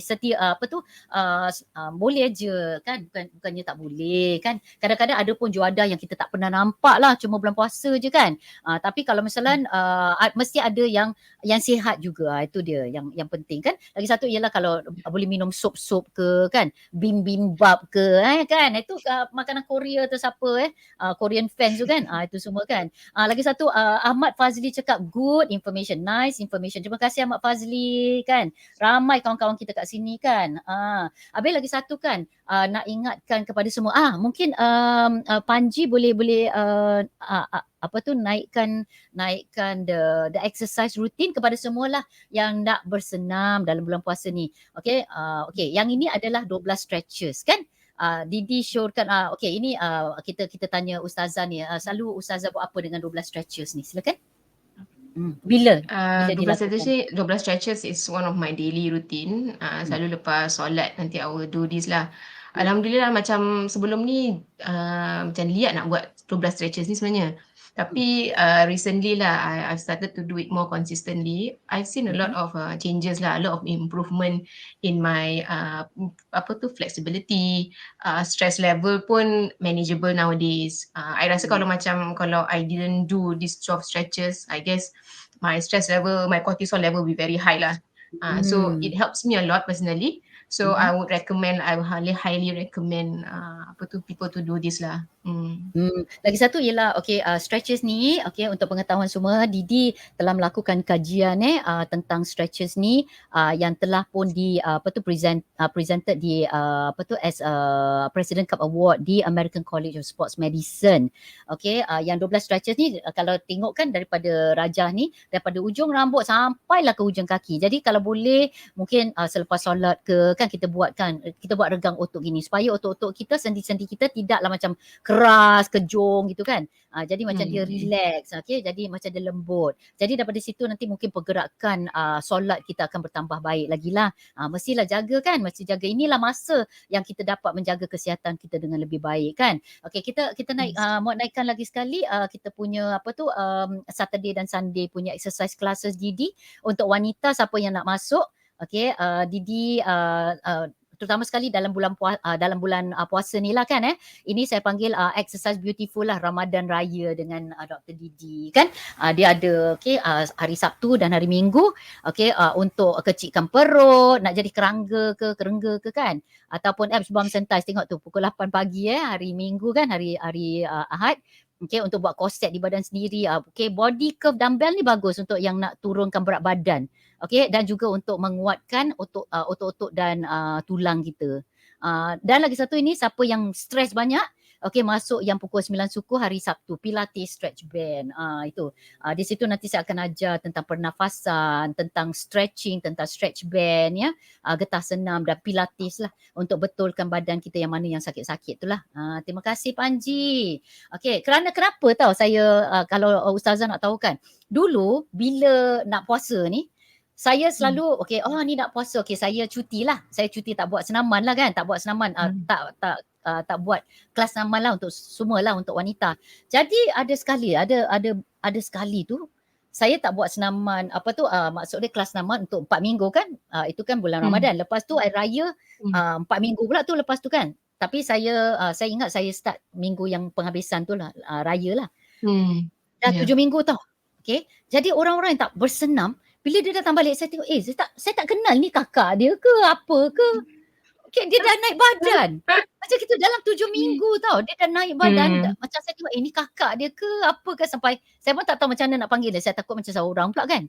Speaker 1: Boleh je kan, bukannya tak boleh kan. Kadang-kadang ada pun juadah yang kita tak pernah nampak lah, cuma bulan puasa je kan. Tapi kalau misalnya mesti ada yang sihat juga. Itu dia yang penting kan. Lagi satu ialah kalau boleh minum sup-sup ke kan, bimbab ke kan, itu makanan Korea tu siapa Korean fans tu kan, itu semua kan. Lagi satu Ahmad Fazli cakap good information, nice information. Terima kasih Ahmad Fazli kan. Ramai kawan-kawan kita kat sini kan. Habis lagi satu kan, nak ingatkan kepada semua mungkin Panji boleh naikkan the exercise routine kepada semualah yang nak bersenam dalam bulan puasa ni. Okay, yang ini adalah 12 stretches kan. Didi syorkan ini kita tanya ustazah ni, selalu ustazah buat apa dengan 12 stretches ni? Silakan. Bila
Speaker 2: 12 stretches is one of my daily routine. Selalu lepas solat nanti I will do this lah. Alhamdulillah macam sebelum ni macam liat nak buat 12 stretches ni sebenarnya. Tapi recently lah I've started to do it more consistently. I've seen a lot of changes lah, a lot of improvement in my flexibility, stress level pun manageable nowadays. I rasa kalau I didn't do these 12 stretches, I guess my stress level, my cortisol level will be very high lah. So it helps me a lot personally. So I would highly recommend people to do this lah.
Speaker 1: Lagi satu ialah stretches ni untuk pengetahuan semua, Didi telah melakukan kajian tentang stretches ni yang telah pun presented di as President Cup Award di American College of Sports Medicine. Yang 12 stretches ni kalau tengok kan daripada rajah ni, daripada ujung rambut sampailah ke ujung kaki. Jadi kalau boleh mungkin selepas solat ke kan kita buat regang otot gini supaya otot-otot kita, sendi-sendi kita tidaklah macam keras, kejung gitu kan. Jadi macam dia relax, jadi macam dia lembut. Jadi daripada situ nanti mungkin pergerakan solat kita akan bertambah baik lagi lah. Mestilah jaga kan, mesti jaga. Inilah masa yang kita dapat menjaga kesihatan kita dengan lebih baik kan. Kita mau naikkan lagi sekali kita punya Saturday dan Sunday punya exercise classes Didi untuk wanita siapa yang nak masuk. Didi terutama sekali dalam bulan puasa ni lah kan ini saya panggil exercise beautiful lah Ramadan Raya dengan Dr. Didi kan. Dia ada hari Sabtu dan hari Minggu untuk kecikkan perut, nak jadi kerangga ke kan, ataupun abs bomb sentai. Tengok tu pukul 8 pagi hari Minggu kan, hari Ahad. Untuk buat korset di badan sendiri. Body curve dumbbell ni bagus untuk yang nak turunkan berat badan. Dan juga untuk menguatkan otot-otot dan tulang kita. Dan lagi satu ini, siapa yang stres banyak, masuk yang pukul 9 suku hari Sabtu, Pilates stretch band. Itu. Di situ nanti saya akan ajar tentang pernafasan, tentang stretching, tentang stretch band getah senam dan Pilates lah untuk betulkan badan kita yang mana yang sakit-sakit tu lah. Terima kasih Panji. Kenapa tahu saya kalau Ustazah nak tahu kan, dulu bila nak puasa ni, saya selalu ni nak puasa, saya cuti lah. Saya cuti tak buat senaman lah kan, tak buat senaman, tak buat kelas senaman lah untuk semua lah, untuk wanita. Jadi ada sekali tu saya tak buat senaman maksud dia kelas senaman untuk 4 minggu kan. Itu kan bulan Ramadan. Lepas tu air raya 4 minggu pula tu lepas tu kan. Tapi saya ingat saya start minggu yang penghabisan tu lah, raya lah. Dah 7 minggu tau. Jadi orang-orang yang tak bersenam, bila dia datang balik, saya tengok, saya tak kenal ni kakak dia ke apa ke. Dia dah naik badan. Macam gitu dalam 7 minggu tau. Dia dah naik badan. Macam saya tengok, ni kakak dia ke apa ke, sampai saya pun tak tahu macam mana nak panggil dia. Saya takut macam seorang pula kan.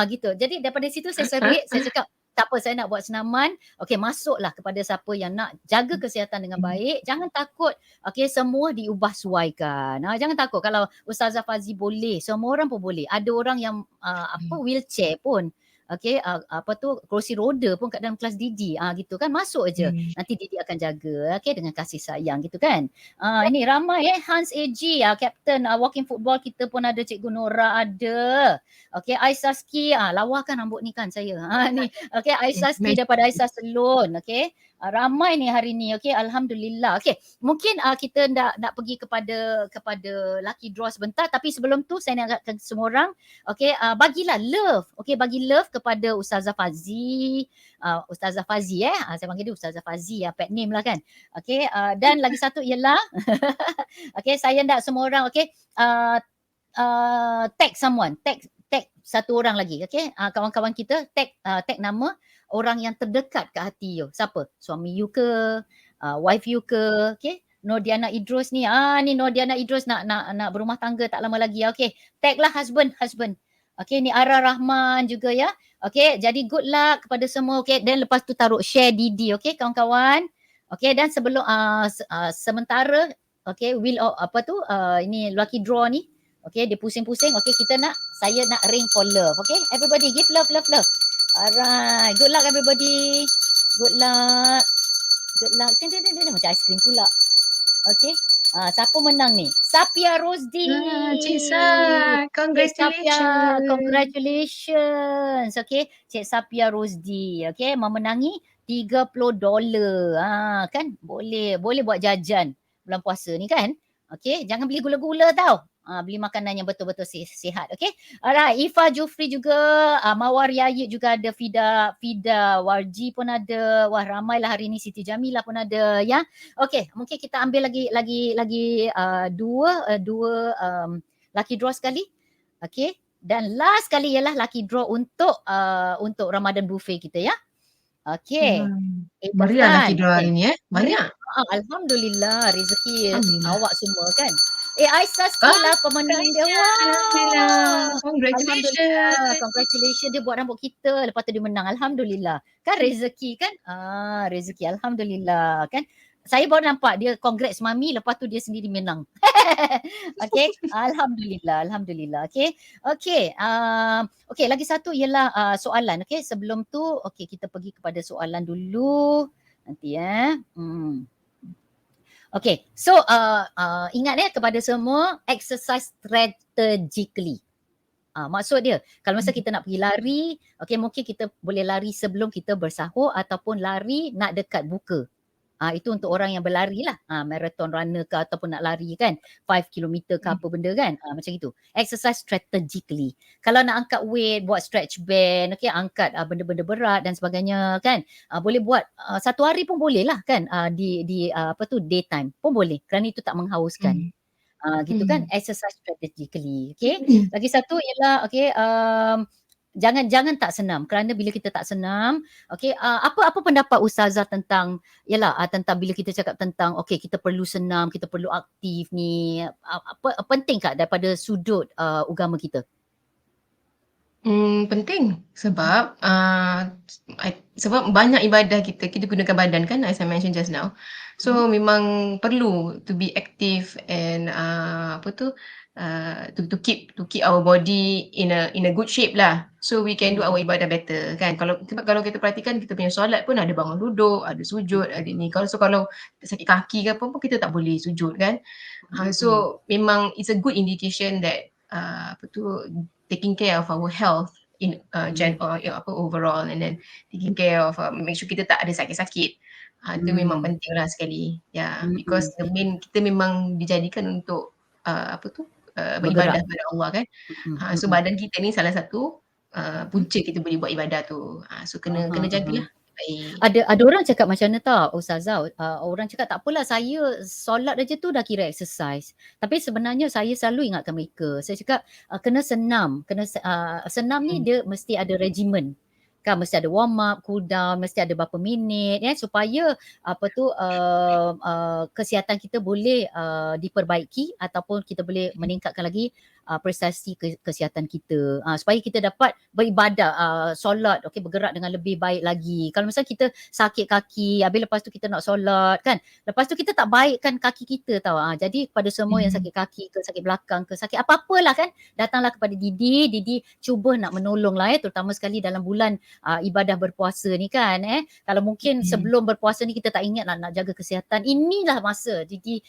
Speaker 1: Gitu. Jadi daripada situ saya serik, saya cakap, tak apa, saya nak buat senaman. Masuklah kepada siapa yang nak jaga kesihatan dengan baik. Jangan takut, semua diubah suaikan. Jangan takut. Kalau Ustazah Fazi boleh, semua orang pun boleh. Ada orang yang wheelchair pun, kerusi roda pun kat dalam kelas Didi, gitu kan, masuk aja. Nanti Didi akan jaga, dengan kasih sayang gitu kan. Ini ramai Hans AG, Captain walking football kita pun ada, Cikgu Nora ada. Aisaski, lawakan rambut ni kan saya. Ni, Aisaski daripada Aisah Salon, ramai ni hari ni, alhamdulillah. Mungkin kita nak pergi kepada lucky draw sebentar, tapi sebelum tu saya nak agakkan semua orang, bagilah love, bagi love kepada Ustazah Fazi, saya panggil dia Ustazah Fazi, pet name lah kan. Dan lagi satu ialah saya nak semua orang tag someone, tag satu orang lagi, kawan-kawan kita tag nama orang yang terdekat ke hati you. Siapa? Suami you ke, wife you ke, Nordiana Idrus ni, ni Nordiana Idrus nak berumah tangga tak lama lagi. Tag lah husband. Ni Ara Rahman juga ya. Jadi good luck kepada semua. Dan lepas tu taruh share Didi, kawan-kawan. Dan sebelum sementara ini lucky draw ni. Dia pusing-pusing. Saya nak ring for love. Everybody give love. Alright. Good luck everybody. Good luck. Macam aiskrim pula. Siapa menang ni? Sapia Rosdi.
Speaker 2: Cik Sa, congratulations.
Speaker 1: Congratulations. Cik Sapia Rosdi. Memenangi $30. Kan? Boleh buat jajan bulan puasa ni kan? Jangan beli gula-gula tau. Beli makanan yang betul-betul sihat. Alright, Ifa Jufri juga, Mawar Yayit juga ada, Fida Warji pun ada. Wah, ramailah hari ni. Siti Jamilah pun ada ya. Mungkin kita ambil lagi dua lucky draw sekali. Dan last kali ialah lucky draw untuk Ramadan buffet kita ya.
Speaker 2: Meriah lucky draw hari ni banyak.
Speaker 1: Alhamdulillah, rezeki awak semua kan. Aisyah sekolah pemenang dia.
Speaker 2: Alhamdulillah.
Speaker 1: Congratulations. Dia buat rambut kita, lepas tu dia menang. Alhamdulillah. Kan rezeki kan? Rezeki. Alhamdulillah kan. Saya baru nampak dia congrats mami, lepas tu dia sendiri menang. Alhamdulillah. Lagi satu ialah soalan. Sebelum tu kita pergi kepada soalan dulu. Nanti so ingat kepada semua, exercise strategically. Maksud dia, kalau masa kita nak pergi lari, mungkin kita boleh lari sebelum kita bersahur ataupun lari nak dekat buka. Itu untuk orang yang berlari lah. Marathon runner ke ataupun nak lari kan. 5 kilometer ke apa benda kan. Macam itu. Exercise strategically. Kalau nak angkat weight, buat stretch band, okay, angkat benda-benda berat dan sebagainya kan. Boleh buat satu hari pun boleh lah kan. Di daytime pun boleh. Kerana itu tak menghauskan. Gitu kan. Exercise strategically. Okay. Lagi satu ialah okay, jangan tak senam, kerana bila kita tak senam, okey, apa pendapat ustazah tentang tentang bila kita cakap tentang okey kita perlu senam, kita perlu aktif ni, apa penting tak daripada sudut agama kita?
Speaker 2: Penting sebab sebab banyak ibadah kita gunakan badan kan, as I mentioned just now. So memang perlu to be active and to keep our body in a good shape lah. So we can do our ibadah better kan. Sebab kalau kita perhatikan kita punya solat pun ada bangun duduk, ada sujud, ada ni. Kalau sakit kaki ke apa pun kita tak boleh sujud kan. So memang it's a good indication that taking care of our health in overall, and then taking care of make sure kita tak ada sakit-sakit. Itu memang penting lah sekali. Because the main kita memang dijadikan untuk beribadah kepada Allah kan. So badan kita ni salah satu punca kita boleh buat ibadah tu. So kena jagalah. Baik.
Speaker 1: Ada orang cakap macam mana tau ustazah, orang cakap tak apalah saya solat aja tu dah kira exercise. Tapi sebenarnya saya selalu ingatkan mereka. Saya cakap kena senam, senam ni dia mesti ada regimen. Kan mesti ada warm up, cool down, mesti ada berapa minit supaya kesihatan kita boleh diperbaiki ataupun kita boleh meningkatkan lagi prestasi kesihatan kita, supaya kita dapat beribadah, solat, okay, bergerak dengan lebih baik lagi. Kalau misalnya kita sakit kaki, habis lepas tu kita nak solat kan, lepas tu kita tak baikkan kaki kita tau. Jadi kepada semua yang sakit kaki ke, sakit belakang ke, sakit apa-apalah kan, datanglah kepada Didi cuba nak menolong lah terutama sekali dalam bulan ibadah berpuasa ni kan. Kalau mungkin sebelum berpuasa ni kita tak ingat nak jaga kesihatan, inilah masa Didi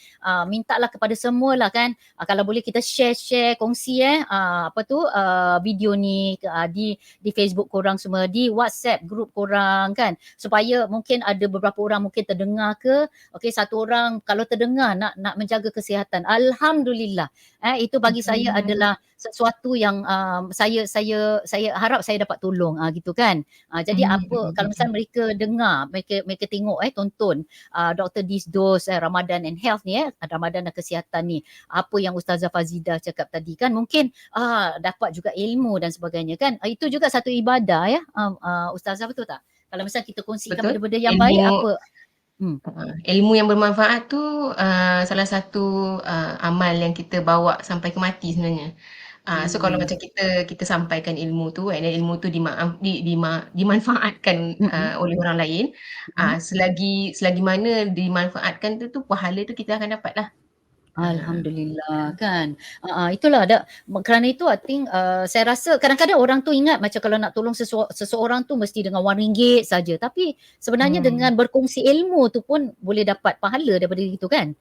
Speaker 1: mintalah kepada semua lah kan, kalau boleh kita share kongsi video ni di Facebook korang semua, di WhatsApp grup korang kan, supaya mungkin ada beberapa orang mungkin terdengar ke, okey, satu orang kalau terdengar nak menjaga kesihatan, alhamdulillah. Itu bagi saya adalah sesuatu yang saya harap saya dapat tolong gitu kan. Jadi kalau misalnya mereka dengar, mereka tengok tonton Dr. Disdos Ramadan and Health ni, Ramadan dan kesihatan ni, apa yang Ustazah Fazidah cakap tadi kan, mungkin dapat juga ilmu dan sebagainya kan. Itu juga satu ibadah ya, Ustazah, betul tak? Kalau misalnya kita kongsikan benda-benda yang baik, apa
Speaker 2: ilmu yang bermanfaat tu salah satu amal yang kita bawa sampai ke mati sebenarnya. So kalau macam kita sampaikan ilmu tu, and then ilmu tu dimanfaatkan oleh orang lain, selagi mana dimanfaatkan tu pahala tu kita akan dapat lah.
Speaker 1: Alhamdulillah kan. Itulah kerana itu I think saya rasa kadang-kadang orang tu ingat macam kalau nak tolong seseorang tu mesti dengan RM1 saja, tapi sebenarnya dengan berkongsi ilmu tu pun boleh dapat pahala daripada itu kan.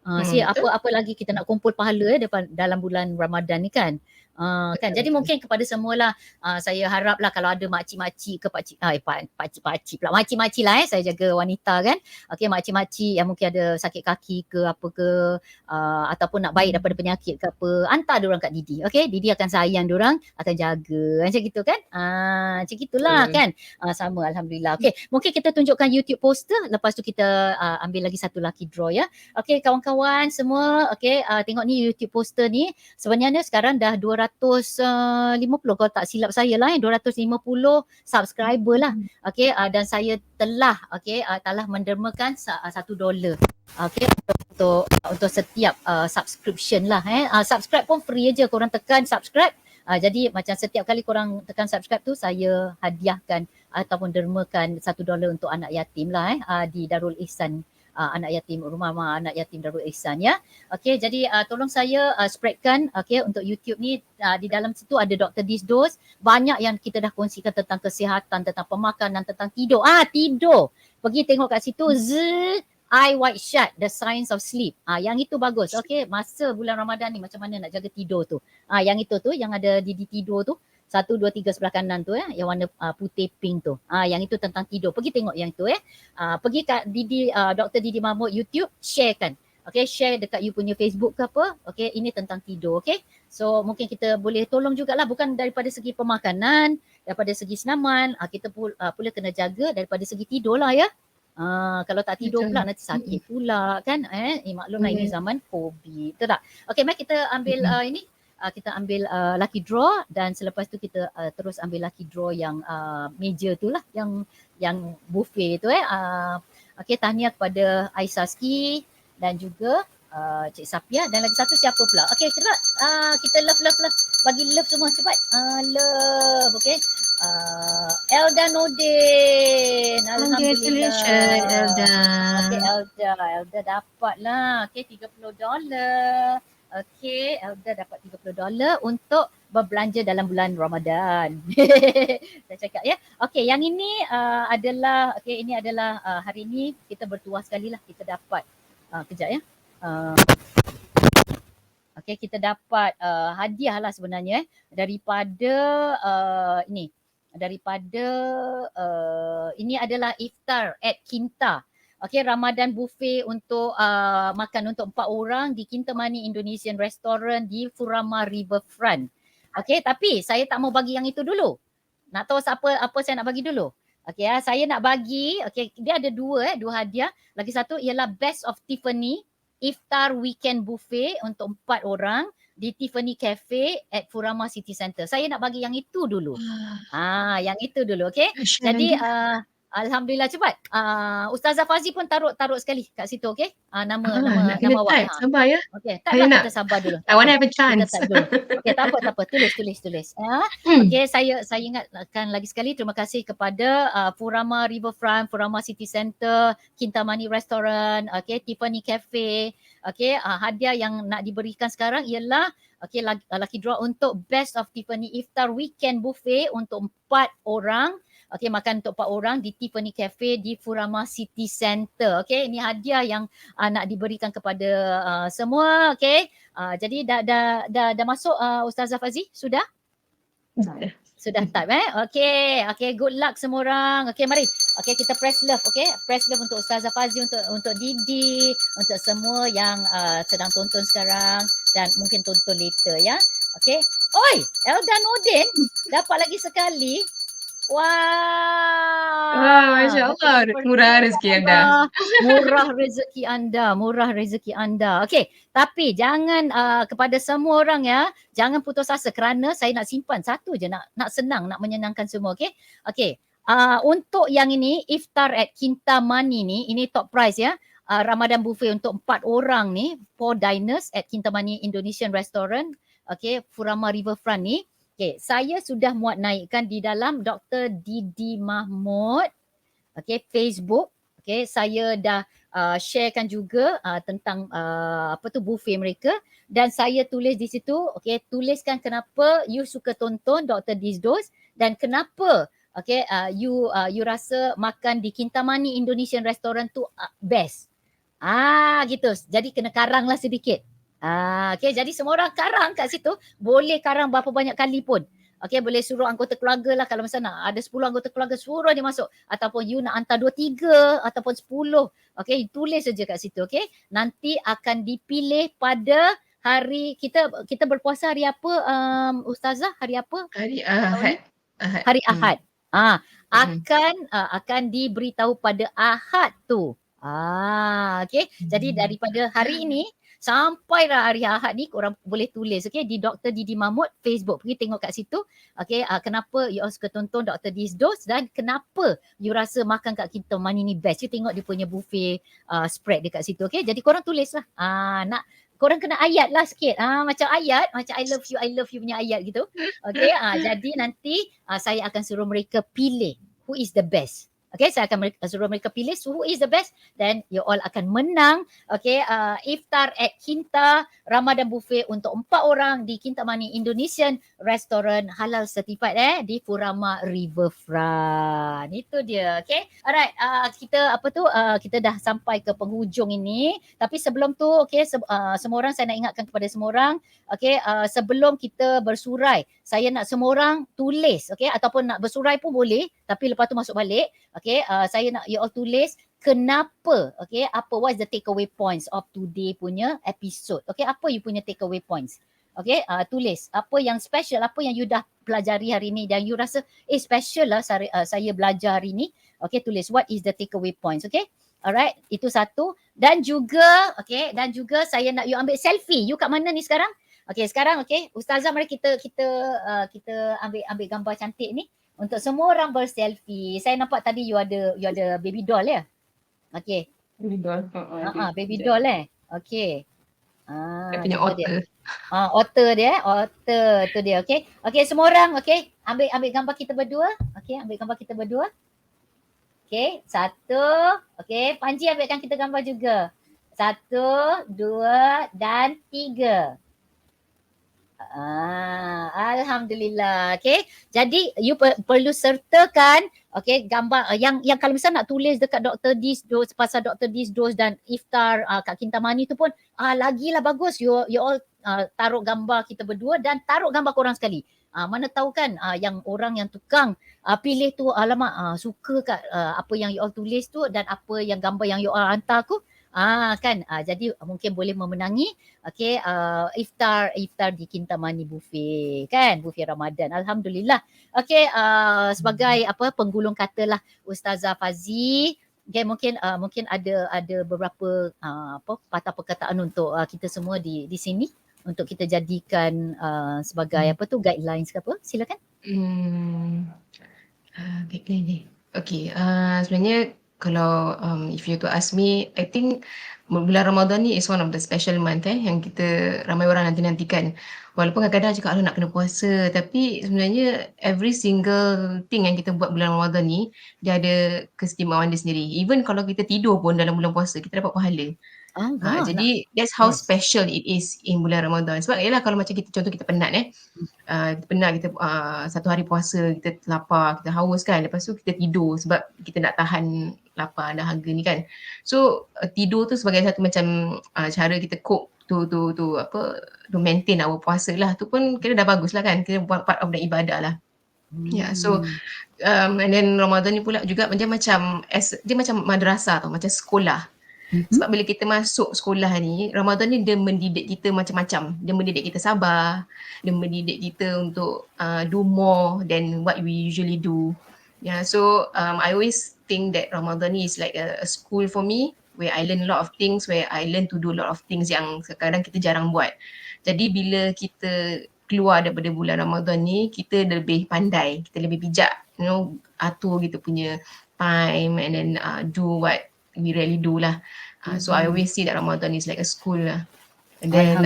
Speaker 1: Apa lagi kita nak kumpul pahala dalam bulan Ramadan ni kan. Kan, jadi mungkin kepada semualah saya haraplah kalau ada makcik-makcik ke pakcik pula, makcik-makcik lah saya jaga wanita kan. Okey, makcik-makcik yang mungkin ada sakit kaki ke apa ke, ataupun nak baik daripada penyakit ke apa, hantar diorang kat Didi. Okey, Didi akan sayang diorang, akan jaga macam gitu kan. Macam gitulah kan. Sama, alhamdulillah. Okey, mungkin kita tunjukkan YouTube poster, lepas tu kita ambil lagi satu lucky draw ya. Okey, kawan-kawan semua, okey, tengok ni YouTube poster ni. Sebenarnya sekarang dah 250 kalau tak silap saya lah, 250 subscriber lah. Okey, dan saya telah mendermakan $1. Okey, untuk setiap subscription lah. Subscribe pun free aja, korang tekan subscribe. Jadi macam setiap kali korang tekan subscribe tu, saya hadiahkan ataupun dermakan $1 untuk anak yatim lah di Darul Ihsan, anak yatim, rumah anak yatim Darul Ihsan ya. Okey, jadi tolong saya spreadkan untuk YouTube ni. Di dalam situ ada Dr. Disdos, banyak yang kita dah kongsikan tentang kesihatan, tentang pemakanan, tentang tidur. Tidur. Pergi tengok kat situ, Eye White Shut, The Science of Sleep. Yang itu bagus. Okey, masa bulan Ramadan ni macam mana nak jaga tidur tu. Yang itu tu, yang ada di tidur tu, 1, 2, 3 sebelah kanan tu yang warna putih pink tu. Yang itu tentang tidur. Pergi tengok yang tu pergi kat Dr. Didi Mahmud YouTube, sharekan. Okay, share dekat you punya Facebook ke apa. Okay, ini tentang tidur. Okay, so mungkin kita boleh tolong jugalah, bukan daripada segi pemakanan, daripada segi senaman, kita pula kena jaga daripada segi tidur lah ya. Kalau tak tidur pula nanti sakit pula kan. Maklumlah ini zaman COVID, betul tak? Okay, mari kita ambil ini. Kita ambil lucky draw dan selepas tu kita terus ambil lucky draw yang meja tu lah, yang buffet tu Okay, tahniah kepada Aisaski dan juga Cik Sapia dan lagi satu siapa pula? Okay, cepat. Kita love. Bagi love semua cepat. Love. Okay. Elda Nordin. Alhamdulillah.
Speaker 2: Congratulations, Elda.
Speaker 1: Okay, Elda dapat lah. Okay, $30. Okay, Elda dapat $30 untuk berbelanja dalam bulan Ramadan. Saya cakap ya. Okay, yang ini adalah, okay, ini adalah hari ini kita bertuah sekali lah kita dapat. Kejap ya. Okay, kita dapat hadiah lah sebenarnya daripada ini. Daripada ini adalah iftar at Kinta. Okay, Ramadan buffet untuk makan untuk 4 orang di Kintamani Indonesian Restaurant di Furama Riverfront. Okay, tapi saya tak mau bagi yang itu dulu. Nak tahu apa saya nak bagi dulu? Okay, saya nak bagi, okay, dia ada dua hadiah. Lagi satu ialah Best of Tiffany Iftar Weekend Buffet untuk 4 orang di Tiffany Cafe at Furama City Centre. Saya nak bagi yang itu dulu. Yang itu dulu, okay? Jadi alhamdulillah cepat. Ustazah Fazi pun taruh sekali kat situ, okay? Nama awak.
Speaker 2: Sabar ya.
Speaker 1: Okay, taklah kita sabar dulu.
Speaker 2: I want to have a chance.
Speaker 1: Okay, tak apa. Tulis. Okay, saya ingatkan lagi sekali terima kasih kepada Furama Riverfront, Furama City Centre, Kintamani Restaurant, okay, Tiffany Cafe. Okay, hadiah yang nak diberikan sekarang ialah okay, lucky draw untuk Best of Tiffany Iftar Weekend Buffet untuk 4 orang. Okay, makan untuk 4 orang di Tiffany Cafe di Furama City Centre. Okay, ini hadiah yang nak diberikan kepada semua. Okay, jadi dah masuk Ustazah Fazi? Sudah? Sudah type Okay, good luck semua orang. Okay, mari. Okay, kita press love. Okay, press love untuk Ustazah Fazi, untuk Didi, untuk semua yang sedang tonton sekarang dan mungkin tonton later ya. Okay. Oi, Elda Nordin dapat lagi sekali. Wah,
Speaker 2: Masya Allah, murah rezeki anda.
Speaker 1: Murah rezeki anda. Okey, tapi jangan kepada semua orang ya, jangan putus asa kerana saya nak simpan satu je, nak senang, nak menyenangkan semua. Okey. Untuk yang ini Iftar at Kintamani ni, ini top price ya. Ramadan buffet untuk 4 orang ni, 4 diners at Kintamani Indonesian Restaurant, okey, Furama Riverfront ni. Okay, saya sudah muat naikkan di dalam Dr. Didi Mahmud, okay, Facebook. Okay, saya dah sharekan juga tentang buffet mereka dan saya tulis di situ, okay, tuliskan kenapa you suka tonton Dr. Dizdos dan kenapa okay, you rasa makan di Kintamani Indonesian Restaurant tu best. Gitu. Jadi kena karang lah sedikit. Okay, jadi semua orang karang kat situ, boleh karang berapa banyak kali pun. Okay, boleh suruh anggota keluarga lah, kalau misalnya ada 10 anggota keluarga, suruh dia masuk. Ataupun you nak hantar 2-3 ataupun 10. Okay, tulis saja kat situ. Okay, nanti akan dipilih pada hari, kita berpuasa hari apa Ustazah? Hari apa?
Speaker 2: Hari Ahad.
Speaker 1: Hari Ahad. Akan diberitahu pada Ahad tu. Okay, jadi daripada hari ini sampai hari Ahad ni korang boleh tulis, okay, di Dr. Didi Mahmud Facebook. Pergi tengok kat situ. Okay, kenapa you all suka tonton Dr. Dizdos dan kenapa you rasa makan kat Kintamani ni best. You tengok dia punya buffet spread dekat situ. Okay, jadi korang tulis lah. Korang kena ayat lah sikit. Macam ayat, macam I love you punya ayat gitu. Okay, jadi nanti saya akan suruh mereka pilih who is the best. Okay, saya akan suruh mereka pilih who is the best, then you all akan menang. Okay, iftar at Kinta Ramadan Buffet untuk 4 orang di Kintamani Indonesian Restaurant Halal Certified di Furama Riverfront. Itu dia. Okay, alright, kita dah sampai ke penghujung ini. Tapi sebelum tu, okay, semua orang, saya nak ingatkan kepada semua orang, okay, sebelum kita bersurai, saya nak semua orang tulis, okay, ataupun nak bersurai pun boleh, tapi lepas tu masuk balik. Okay, saya nak you all tulis kenapa, okay, what's the takeaway points of today punya episode. Okay, apa you punya takeaway points. Okay, tulis apa yang special, apa yang you dah pelajari hari ni dan you rasa special lah saya belajar hari ni. Okay, tulis what is the takeaway points. Okay, alright, itu satu. Dan juga, okay, saya nak you ambil selfie. You kat mana ni sekarang? Okay, sekarang, okay, Ustazah, mari kita ambil gambar cantik ni untuk semua orang berselfie. Saya nampak tadi you ada baby doll ya? Okay.
Speaker 2: Baby doll.
Speaker 1: Baby doll Okay.
Speaker 2: Dia punya otter.
Speaker 1: Otter dia, otter tu dia. Okay. Okay, semua orang, okay, ambil gambar kita berdua. Okay, ambil gambar kita berdua. Okay, 1. Okay, Panji ambilkan kita gambar juga. 1, 2 dan 3. Alhamdulillah. Okay, jadi you perlu sertakan, okay, gambar yang kalau misalnya nak tulis dekat Dr. Dis Dos pasal Dr. Dis Dos dan iftar kat Kintamani tu pun lagilah bagus. You all taruh gambar kita berdua dan taruh gambar korang sekali. Mana tahu kan yang orang yang tukang pilih tu alamak suka kat apa yang you all tulis tu dan apa yang gambar yang you all hantar aku. Jadi mungkin boleh memenangi, okay, iftar di Kintamani Buffet kan, buffet Ramadan. Alhamdulillah. Okay, sebagai penggulung katalah Ustazah Fazi, okay, mungkin ada beberapa patah perkataan untuk kita semua di sini untuk kita jadikan sebagai guidelines ke apa. Silakan.
Speaker 2: Guideline ni. Okay, sebenarnya kalau if you to ask me, I think bulan Ramadan ni is one of the special month yang kita ramai orang nanti-nantikan. Walaupun kadang-kadang cakap nak kena puasa, tapi sebenarnya every single thing yang kita buat bulan Ramadan ni, dia ada keistimewaan dia sendiri. Even kalau kita tidur pun dalam bulan puasa, kita dapat pahala. Jadi that's how special it is in bulan Ramadan. Sebab yalah kalau macam kita, contoh kita penat kita satu hari puasa, kita lapar, kita haus kan, lepas tu kita tidur sebab kita nak tahan lapar dahaga ni kan. So tidur tu sebagai satu macam cara kita cope to maintain our puasa lah. Tu pun kira dah bagus lah kan, kira buat part of the ibadah lah. So and then Ramadan ni pula juga dia macam madrasah tau, macam sekolah. Sebab bila kita masuk sekolah ni, Ramadan ni dia mendidik kita macam-macam. Dia mendidik kita sabar, dia mendidik kita untuk do more than what we usually do. So I always think that Ramadan ni is like a school for me, where I learn a lot of things, where I learn to do a lot of things yang sekarang kita jarang buat. Jadi bila kita keluar daripada bulan Ramadan ni, kita lebih pandai, kita lebih bijak, atur kita punya time and then do what we really do lah. So I always see that Ramadan is like a school lah. And then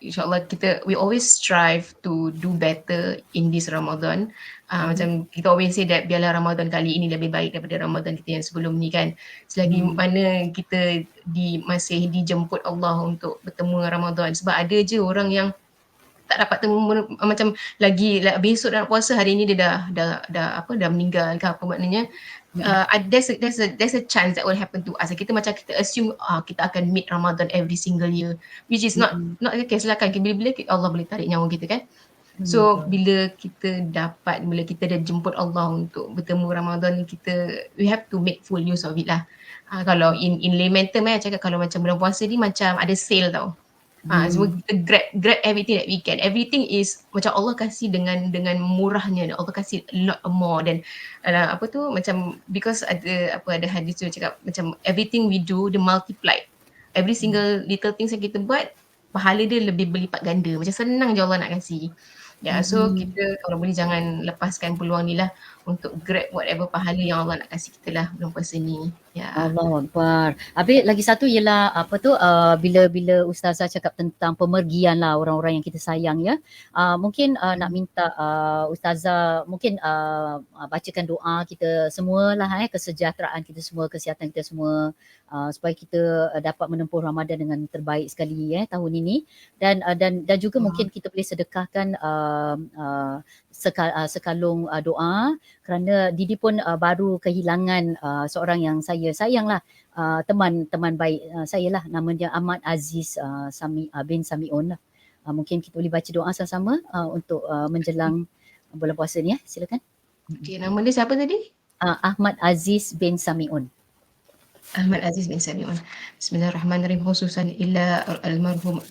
Speaker 2: insyaAllah we always strive to do better in this Ramadan. Macam kita always say that biarlah Ramadan kali ini lebih baik daripada Ramadan kita yang sebelum ni kan. Selagi mana kita masih dijemput Allah untuk bertemu dengan Ramadan. Sebab ada je orang yang tak dapat temu, macam lagi besok nak puasa, hari ni dia dah meninggal ke apa maknanya. There's a chance that will happen to us. Kita assume kita akan meet Ramadan every single year, which is not the case lah kan. Bila-bila Allah boleh tarik nyawa kita kan. So bila kita dah jemput Allah untuk bertemu Ramadan, we have to make full use of it lah. Kalau in layman term cakap, kalau macam bulan puasa ni macam ada sale tau. Semua kita grab everything that we can. Everything is macam Allah kasih dengan murahnya. Allah kasih a lot more. Dan macam because ada hadis tu cakap macam everything we do dia multiplied. Every single little things yang kita buat, pahala dia lebih berlipat ganda. Macam senang je Allah nak kasih. So kita kalau boleh jangan lepaskan peluang ni lah untuk grab whatever pahala yang Allah nak kasih kita lah bulan puasa ni. Ya.
Speaker 1: Allahu Akbar. Habis lagi satu ialah bila ustazah cakap tentang pemergian lah orang-orang yang kita sayang ya. Mungkin nak minta ustazah mungkin bacakan doa kita semua lah kesejahteraan kita semua, kesihatan kita semua supaya kita dapat menempuh Ramadan dengan terbaik sekali tahun ini dan juga mungkin kita boleh sedekahkan sekalung doa kerana Didi pun baru kehilangan seorang yang saya sayang lah, teman baik saya lah, nama dia Ahmad Aziz bin Samiun lah. Mungkin kita boleh baca doa sama-sama untuk menjelang bulan puasa ni silakan.
Speaker 2: Okey, nama dia siapa tadi?
Speaker 1: Ahmad Aziz bin Samiun.
Speaker 2: Ahmad Aziz bin Samiun. Bismillahirrahmanirrahim. Khususan ila almarhum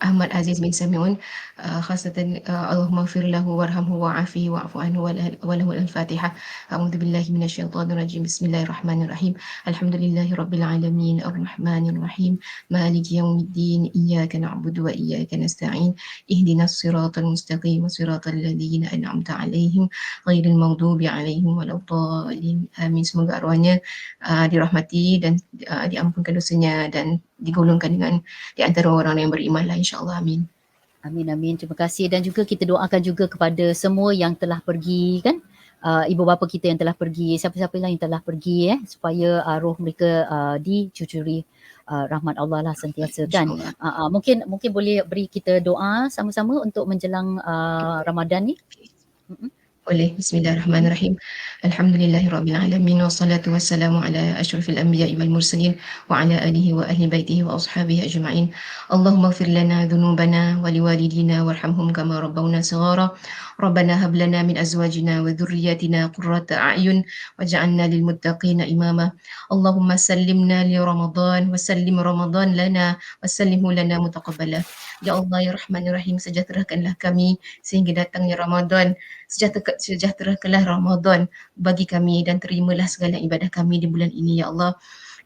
Speaker 2: Ahmad Aziz bin Samiun, khasatan Allahumma ighfir lahu warhamhu wa'afihi wa'fu anhu wa lahu al-Fatihah. A'udzu billahi minasyaitonir rajim. Bismillahirrahmanirrahim. Alhamdulillahi rabbil alamin arrahmanir rahim maliki yaumiddin iyyaka na'budu wa iyyaka nasta'in ihdinas siratal mustaqim siratal ladzina an'amta 'alaihim ghairil maghdubi 'alaihim waladdallin. Amin. Semoga arwahnya dirahmati dan diampunkan dosanya dan digolongkan dengan di antara orang yang beriman lah, insyaAllah. Amin.
Speaker 1: Amin. Terima kasih dan juga kita doakan juga kepada semua yang telah pergi kan. Ibu bapa kita yang telah pergi, siapa-siapa yang telah pergi supaya roh mereka dicucuri rahmat Allah lah sentiasa kan. Mungkin boleh beri kita doa sama-sama untuk menjelang Ramadan ni.
Speaker 2: Boleh. Bismillahirrahmanirrahim. Alhamdulillahirabbil alamin wassalatu wassalamu ala asyrafil anbiya'i wal mursalin wa ala alihi wa ahli baitihi wa ashabihi ajma'in. Allahumma ighfir lana dhunubana wa liwalidina warhamhum kama rabbawna shighara. Rabbana hab lana min azwajina wa dhurriyyatina qurrata a'yun waj'alna lil muttaqina imama. Allahumma sallimna li Ramadan wa sallim Ramadan lana wa sallimhu lana mutaqabbala. Ya Allah ya Rahman ya Rahim, sejahterakanlah kami sehingga datangnya Ramadan. Sejahterakanlah Ramadan bagi kami dan terimalah segala ibadah kami di bulan ini ya Allah.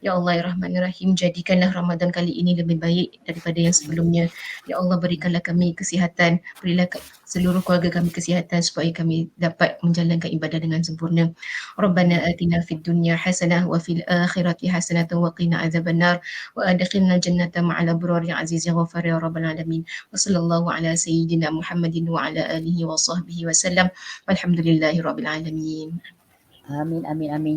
Speaker 2: Ya Allah ya Rahman ya Rahim, jadikanlah Ramadan kali ini lebih baik daripada yang sebelumnya. Ya Allah, berikanlah kami kesihatan, berilah seluruh keluarga kami kesihatan supaya kami dapat menjalankan ibadah dengan sempurna. Rabbana atina fid dunya hasanah wa fil akhirati hasanah wa qina azabannar wa adkhilna jannata ma'al abrar ya aziz ya ghafar ya rabbal alamin. Wa sallallahu ala sayyidina Muhammadin wa ala alihi wa sahbihi wa sallam. Walhamdulillahi rabbil alamin.
Speaker 1: Amin.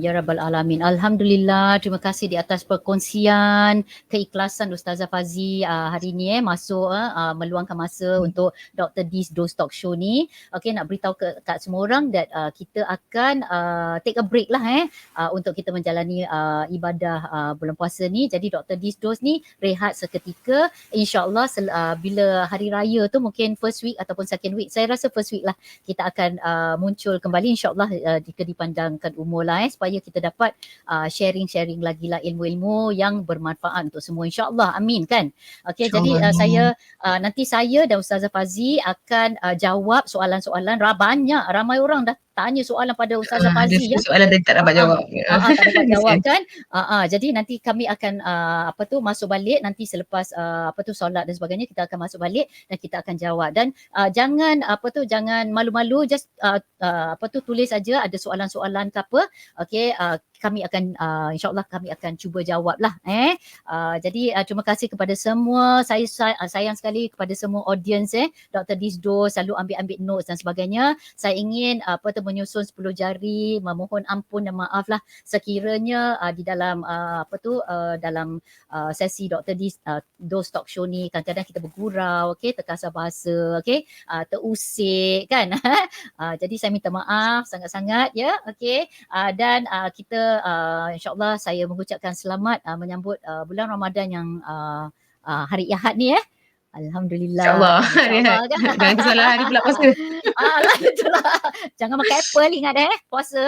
Speaker 1: Ya Rabbal Alamin. Alhamdulillah. Terima kasih di atas perkongsian keikhlasan Ustazah Fazi hari ni masuk meluangkan masa untuk Dr. D's Dose Talk Show ni. Okay, nak beritahu kat semua orang that kita akan take a break lah untuk kita menjalani ibadah bulan puasa ni. Jadi Dr. D's Dose ni rehat seketika. InsyaAllah bila hari raya tu mungkin first week ataupun second week. Saya rasa first week lah kita akan muncul kembali insyaAllah jika dipandang umur lah supaya kita dapat sharing lagi lah ilmu-ilmu yang bermanfaat untuk semua insyaAllah. Amin kan. Okay, jadi nanti saya dan Ustazah Fazi akan jawab soalan-soalan. Ramai orang dah tanya soalan pada Ustazah Fazi
Speaker 2: soalan tadi tak dapat jawab.
Speaker 1: Tak dapat jawab kan. Jadi nanti kami akan masuk balik nanti selepas solat dan sebagainya, kita akan masuk balik dan kita akan jawab. Dan jangan malu-malu, just tulis saja ada soalan-soalan ke apa. Okay, kami akan insyaAllah kami akan cuba jawab lah. Jadi terima kasih kepada semua. Saya sayang sekali kepada semua audience Dr. D's Dose selalu ambil notes dan sebagainya. Saya ingin menyusun 10 jari, memohon ampun dan maaf lah sekiranya di dalam dalam sesi Dr. D's Dose Talk Show ni kadang-kadang kita bergurau, okay, terkasar bahasa, okay, terusik kan. Jadi saya minta maaf sangat-sangat ya, okay. Dan kita insyaAllah saya mengucapkan selamat menyambut bulan Ramadan yang hari Ahad ni Alhamdulillah.
Speaker 2: InsyaAllah.
Speaker 1: Kan?
Speaker 2: Jangan salah hari pula puasa.
Speaker 1: Itulah. Jangan makan apple, ingat puasa.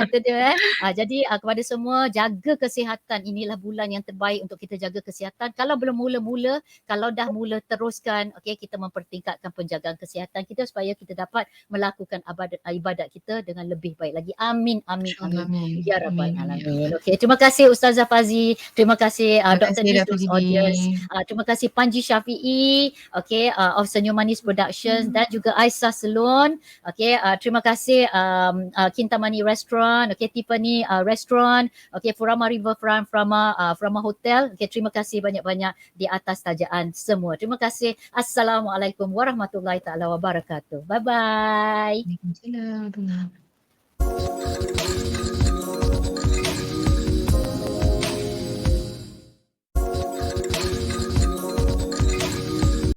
Speaker 1: Itu dia Jadi kepada semua, jaga kesihatan. Inilah bulan yang terbaik untuk kita jaga kesihatan. Kalau belum mula-mula, kalau dah mula, teruskan. Okay, kita mempertingkatkan penjagaan kesihatan kita supaya kita dapat melakukan ibadat kita dengan lebih baik lagi. Amin. Ya Rabbal Alamin. Okay, terima kasih Ustazah Fazi. Terima kasih Dr. D's audience. Terima kasih Panji Syafiq Syafiee, okay, of Senyum Manis Productions dan juga Aisyah Salon. Okay, terima kasih Kintamani Restaurant, okay, Tiffany Restaurant, okay, Furama Riverfront, Furama Hotel. Okay, terima kasih banyak-banyak di atas tajaan semua. Terima kasih. Assalamualaikum warahmatullahi taala wabarakatuh. Bye bye.
Speaker 2: Waalaikumsalam warahmatullahi wabarakatuh.